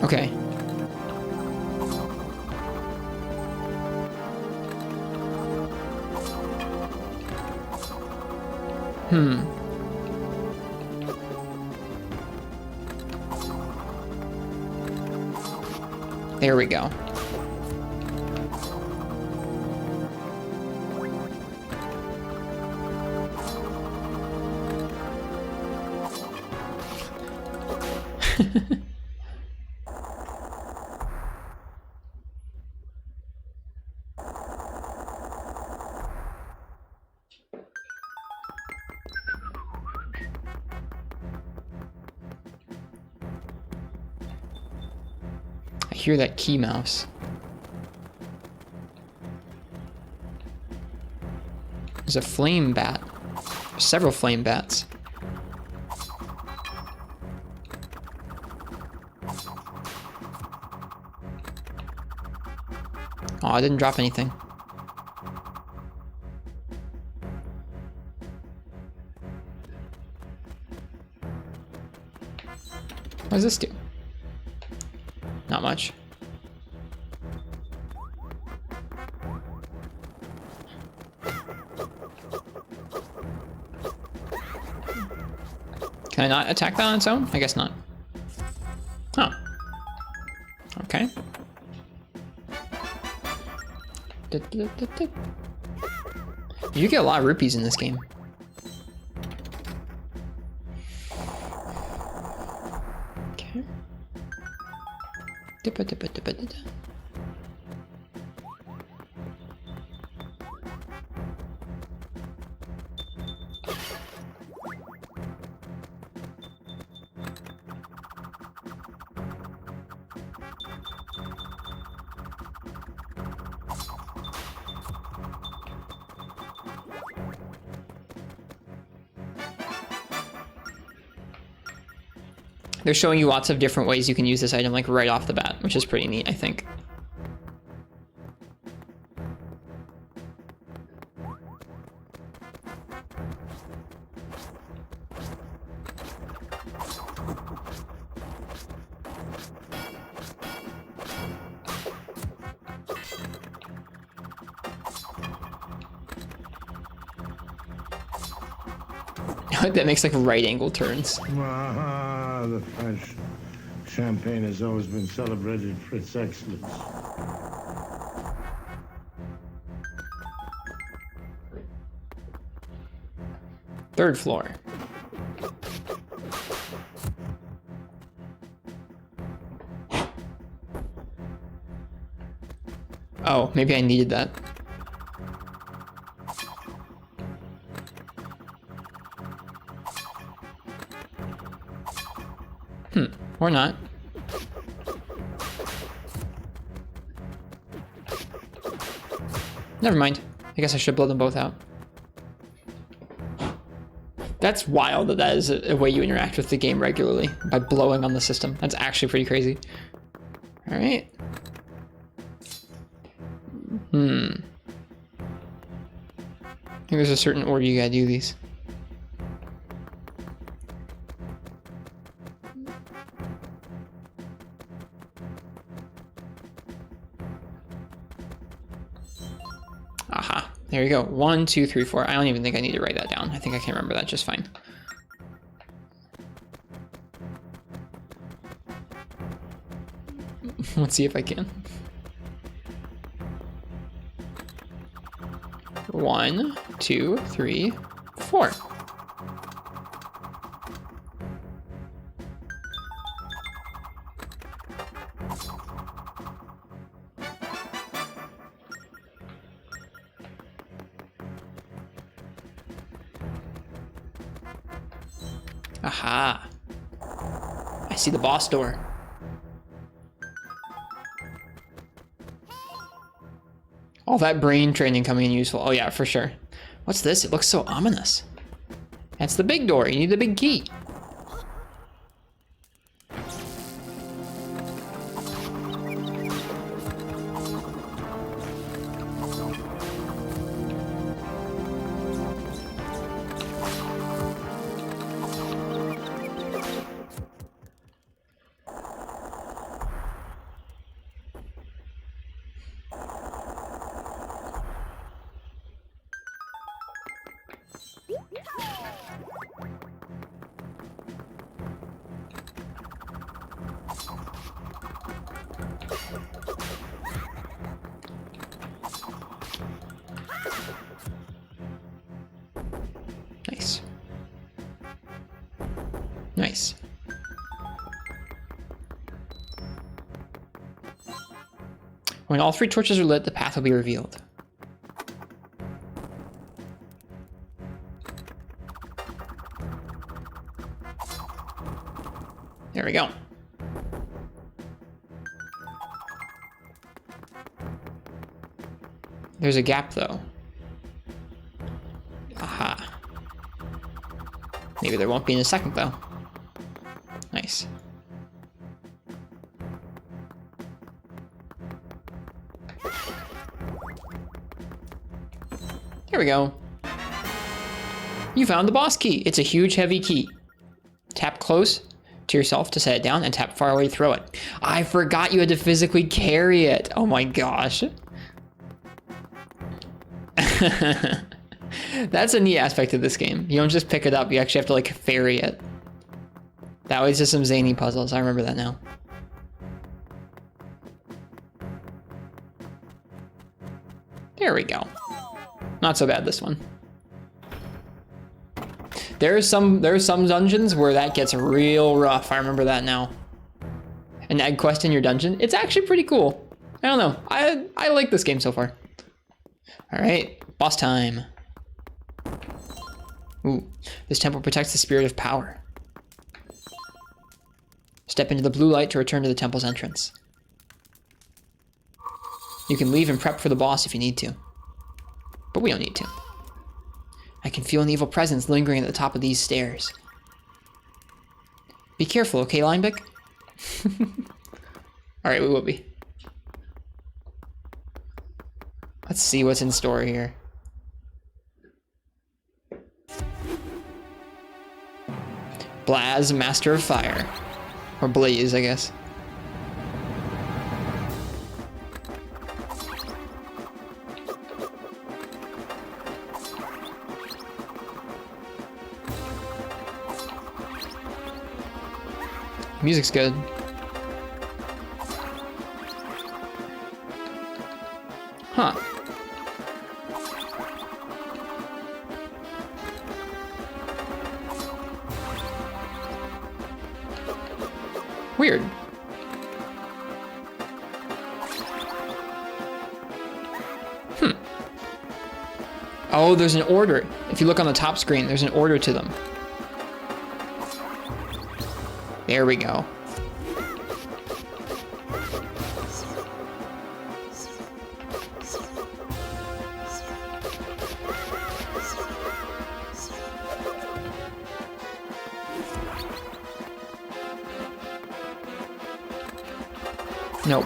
Speaker 1: Okay. There we go. hear that key mouse. There's a flame bat. Several flame bats. Oh, I didn't drop anything. What does this do? Not much. Can I not attack that on its own? I guess not. Oh. Okay. You get a lot of rupees in this game. Okay. They're showing you lots of different ways you can use this item, like right off the bat, which is pretty neat, I think. That makes like right angle turns.
Speaker 3: Ah, the French champagne has always been celebrated for its excellence.
Speaker 1: Third floor. Oh, maybe I needed that. Or not. Never mind. I guess I should blow them both out. That's wild that that is a way you interact with the game regularly, by blowing on the system. That's actually pretty crazy. All right. I think there's a certain order you gotta do these. Aha, there you go. 1, 2, 3, 4. I don't even think I need to write that down. I think I can remember that just fine. Let's see if I can. 1, 2, 3, 4. Aha. I see the boss door. All that brain training coming in useful. Oh yeah, for sure. What's this? It looks so ominous. That's the big door. You need the big key. Nice. Nice. When all 3 torches are lit, the path will be revealed. There we go. There's a gap though. Aha. Maybe there won't be in a second though. Nice. Here we go. You found the boss key. It's a huge, heavy key. Tap close to yourself to set it down and tap far away to throw it. I forgot you had to physically carry it. Oh my gosh. That's a neat aspect of this game. You don't just pick it up, you actually have to like ferry it. That was just some zany puzzles. I remember that now. There we go. Not so bad, this one. There's some dungeons where that gets real rough. I remember that now. An egg quest in your dungeon. It's actually pretty cool. I don't know. I like this game so far. All right, boss time. Ooh, this temple protects the spirit of power. Step into the blue light to return to the temple's entrance. You can leave and prep for the boss if you need to. But we don't need to. I can feel an evil presence lingering at the top of these stairs. Be careful, okay, Linebeck? Alright, we will be. Let's see what's in store here. Blaz, Master of Fire. Or Blaze, I guess. Music's good. Huh. Weird. Oh, there's an order. If you look on the top screen, there's an order to them. There we go. Nope.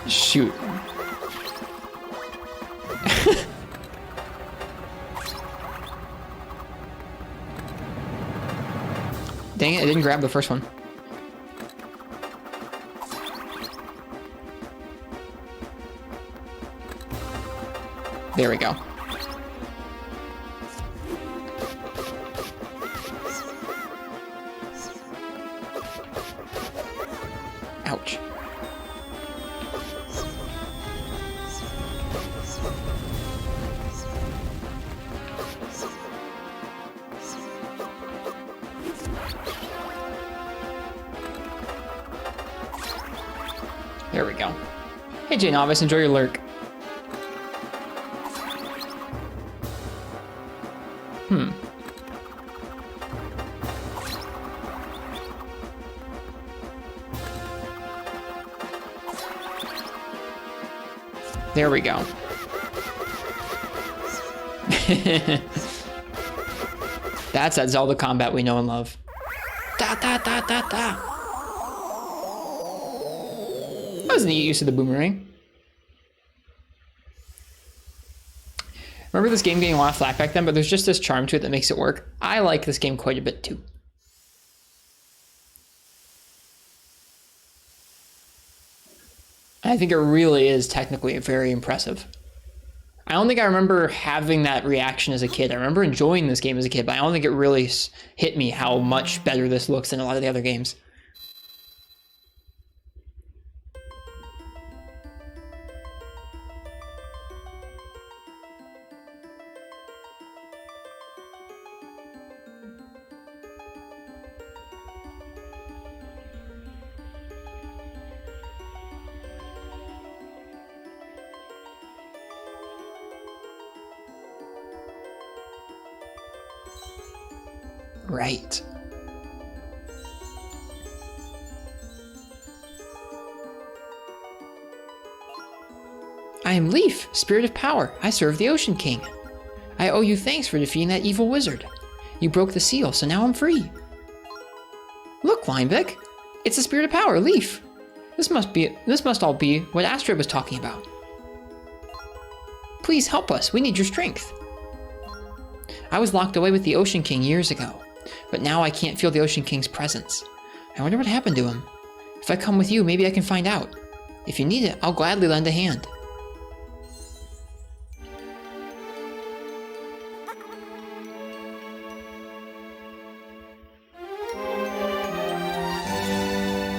Speaker 1: Shoot. Dang it, I didn't grab the first one. There we go. Ouch. There we go. Hey, J Novice, enjoy your lurk. There we go. That's that Zelda combat we know and love. Da da da da da. That was a neat use of the boomerang. Remember this game getting a lot of flack back then, but there's just this charm to it that makes it work. I like this game quite a bit too. I think it really is technically very impressive. I don't think I remember having that reaction as a kid. I remember enjoying this game as a kid, but I don't think it really hit me how much better this looks than a lot of the other games. Right.
Speaker 2: I am Leaf, Spirit of Power. I serve the Ocean King. I owe you thanks for defeating that evil wizard. You broke the seal, so now I'm free. Look, Linebeck. It's the Spirit of Power, Leaf. This must all be what Astrid was talking about. Please help us. We need your strength. I was locked away with the Ocean King years ago, but now I can't feel the Ocean King's presence. I wonder what happened to him. If I come with you, maybe I can find out. If you need it, I'll gladly lend a hand.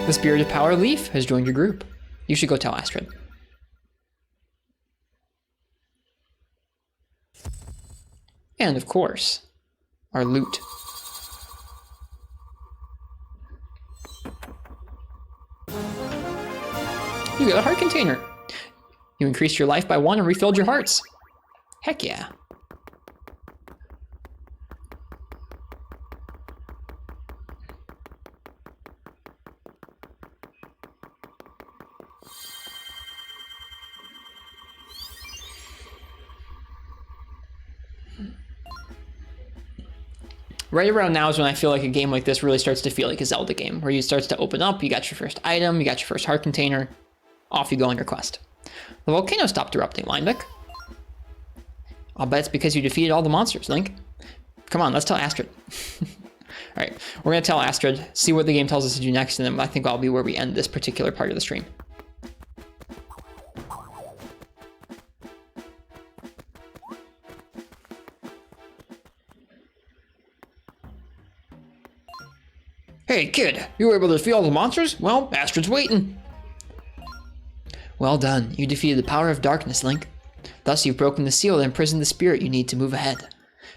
Speaker 2: The Spirit of Power Leaf has joined your group. You should go tell Astrid. And of course, our loot. You got a heart container. You increased your life by 1 and refilled your hearts. Heck yeah. Right around now is when I feel like a game like this really starts to feel like a Zelda game, where you starts to open up, you got your first item, you got your first heart container, off you go on your quest. The volcano stopped erupting, Linebeck. I'll bet it's because you defeated all the monsters, Link. Come on, let's tell Astrid. Alright, we're gonna tell Astrid, see what the game tells us to do next, and then I think that'll be where we end this particular part of the stream. Hey, kid, you were able to defeat all the monsters? Well, Astrid's waiting. Well done. You defeated the power of darkness, Link. Thus, you've broken the seal that imprisoned the spirit you need to move ahead.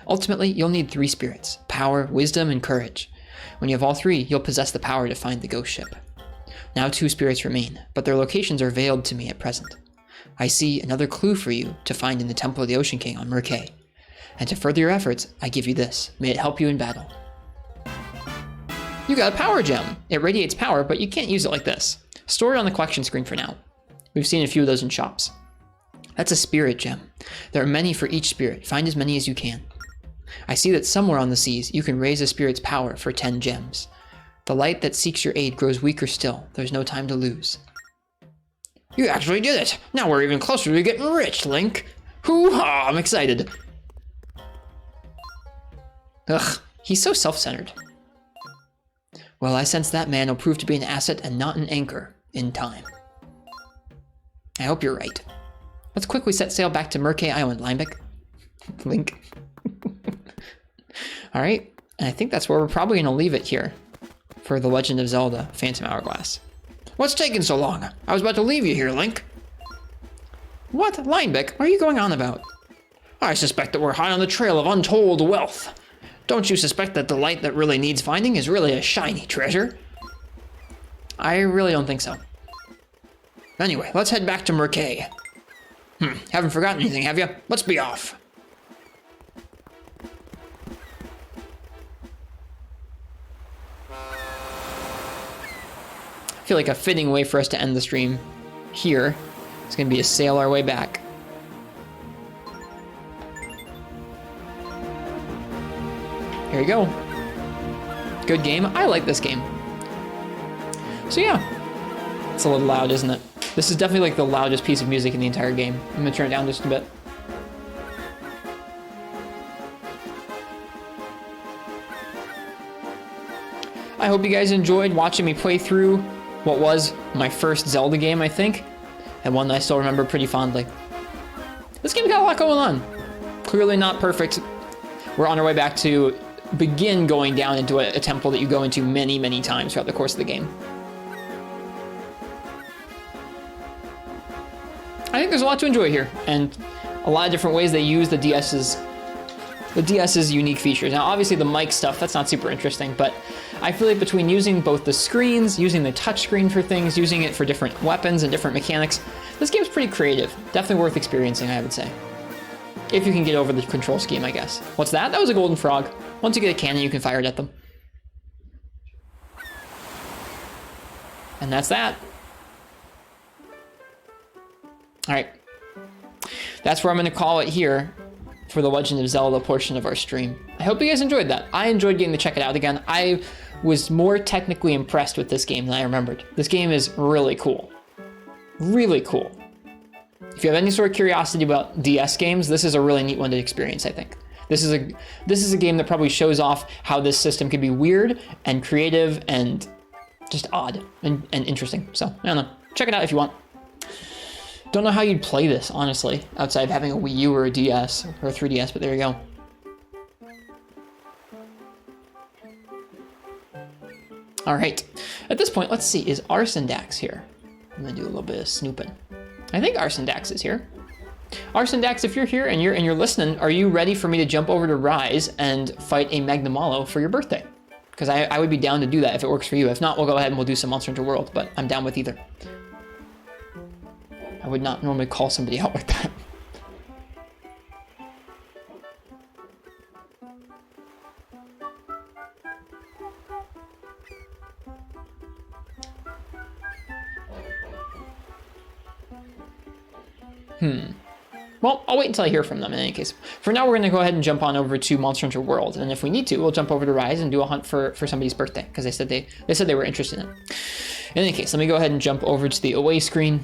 Speaker 2: Ultimately, you'll need 3 spirits: power, wisdom, and courage. When you have all 3, you'll possess the power to find the ghost ship. Now 2 spirits remain, but their locations are veiled to me at present. I see another clue for you to find in the Temple of the Ocean King on Merkay. And to further your efforts, I give you this. May it help you in battle. You got a power gem. It radiates power, but you can't use it like this. Store it on the collection screen for now. We've seen a few of those in shops. That's a spirit gem. There are many for each spirit. Find as many as you can. I see that somewhere on the seas, you can raise a spirit's power for 10 gems. The light that seeks your aid grows weaker still. There's no time to lose. You actually did it! Now we're even closer to getting rich, Link! Hoo-ha! I'm excited! Ugh, he's so self-centered. Well, I sense that man will prove to be an asset and not an anchor in time. I hope you're right. Let's quickly set sail back to Merkay Island, Linebeck. Link. Alright, and I think that's where we're probably going to leave it here for The Legend of Zelda Phantom Hourglass. What's taking so long? I was about to leave you here, Link. What? Linebeck, what are you going on about? I suspect that we're high on the trail of untold wealth. Don't you suspect that the light that really needs finding is really a shiny treasure? I really don't think so. Anyway, let's head back to Merkay. Haven't forgotten anything, have you? Let's be off. I feel like a fitting way for us to end the stream here is going to be to sail our way back. Here you go. Good game. I like this game. So yeah, it's a little loud, isn't it? This is definitely like the loudest piece of music in the entire game. I'm gonna turn it down just a bit. I hope you guys enjoyed watching me play through what was my first Zelda game, I think, and one that I still remember pretty fondly. This game's got a lot going on. Clearly not perfect. We're on our way back to begin going down into a temple that you go into many, many times throughout the course of the game. I think there's a lot to enjoy here, and a lot of different ways they use the DS's unique features. Now, obviously the mic stuff, that's not super interesting, but I feel like between using both the screens, using the touchscreen for things, using it for different weapons and different mechanics, this game's pretty creative. Definitely worth experiencing, I would say. If you can get over the control scheme, I guess. What's that? That was a golden frog. Once you get a cannon, you can fire it at them. And that's that. All right.
Speaker 1: that's where I'm going to call it here for the Legend of Zelda portion of our stream. I hope you guys enjoyed that. I enjoyed getting to check it out again. I was more technically impressed with this game than I remembered. This game is really cool. Really cool. If you have any sort of curiosity about DS games, this is a really neat one to experience, I think. This is a game that probably shows off how this system can be weird and creative and just odd and interesting. So, I don't know. Check it out if you want. Don't know how you'd play this, honestly, outside of having a Wii U or a DS or a 3DS, but there you go. All right. At this point, let's see. Is Arsendax here? I'm gonna do a little bit of snooping. I think Arsendax is here. Arsendax, if you're here and you're listening, are you ready for me to jump over to Rise and fight a Magnamalo for your birthday? Because I would be down to do that if it works for you. If not, we'll go ahead and we'll do some Monster Hunter World, but I'm down with either. I would not normally call somebody out like that. Well, I'll wait until I hear from them in any case. For now, we're going to go ahead and jump on over to Monster Hunter World. And if we need to, we'll jump over to Rise and do a hunt for somebody's birthday, because they said they were interested in it. In any case, let me go ahead and jump over to the away screen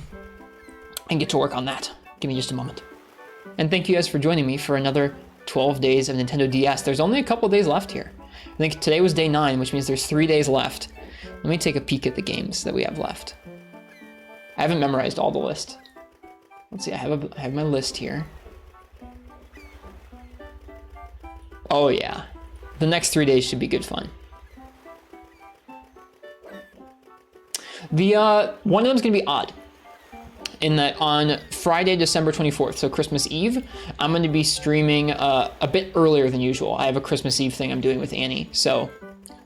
Speaker 1: and get to work on that. Give me just a moment. And thank you guys for joining me for another 12 days of Nintendo DS. There's only a couple days left here. I think today was day 9, which means there's 3 days left. Let me take a peek at the games that we have left. I haven't memorized all the list. Let's see, I have my list here. Oh yeah, the next 3 days should be good fun. The one of them's gonna be odd, in that on Friday, December 24th, so Christmas Eve, I'm gonna be streaming a bit earlier than usual. I have a Christmas Eve thing I'm doing with Annie, so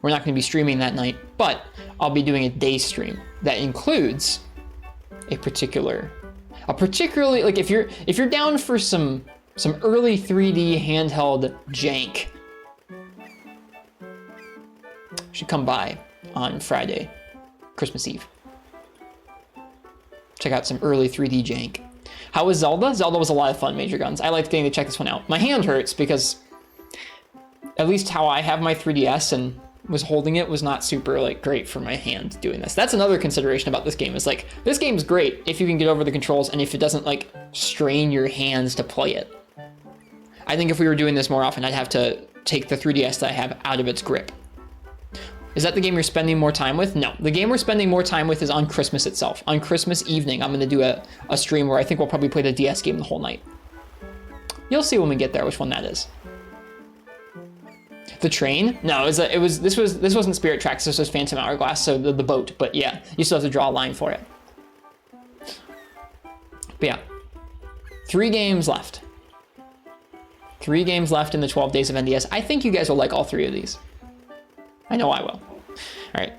Speaker 1: we're not gonna be streaming that night, but I'll be doing a day stream that includes a particularly, like if you're down for some early 3D handheld jank, you should come by on Friday, Christmas Eve. Check out some early 3D jank. How was Zelda? Zelda was a lot of fun, Major Guns. I liked getting to check this one out. My hand hurts because at least how I have my 3DS and was holding it was not super like great for my hand doing this. That's another consideration about this game, is like, this game's great if you can get over the controls and if it doesn't like strain your hands to play it. I think if we were doing this more often, I'd have to take the 3DS that I have out of its grip. Is that the game you're spending more time with? No, the game we're spending more time with is on Christmas itself. On Christmas evening, I'm gonna do a stream where I think we'll probably play the DS game the whole night. You'll see when we get there which one that is. The train? No, this wasn't Spirit Tracks, this was Phantom Hourglass, so the boat, but yeah, you still have to draw a line for it. But yeah, 3 games left. 3 games left in the 12 days of NDS. I think you guys will like all 3 of these. I know I will. All right,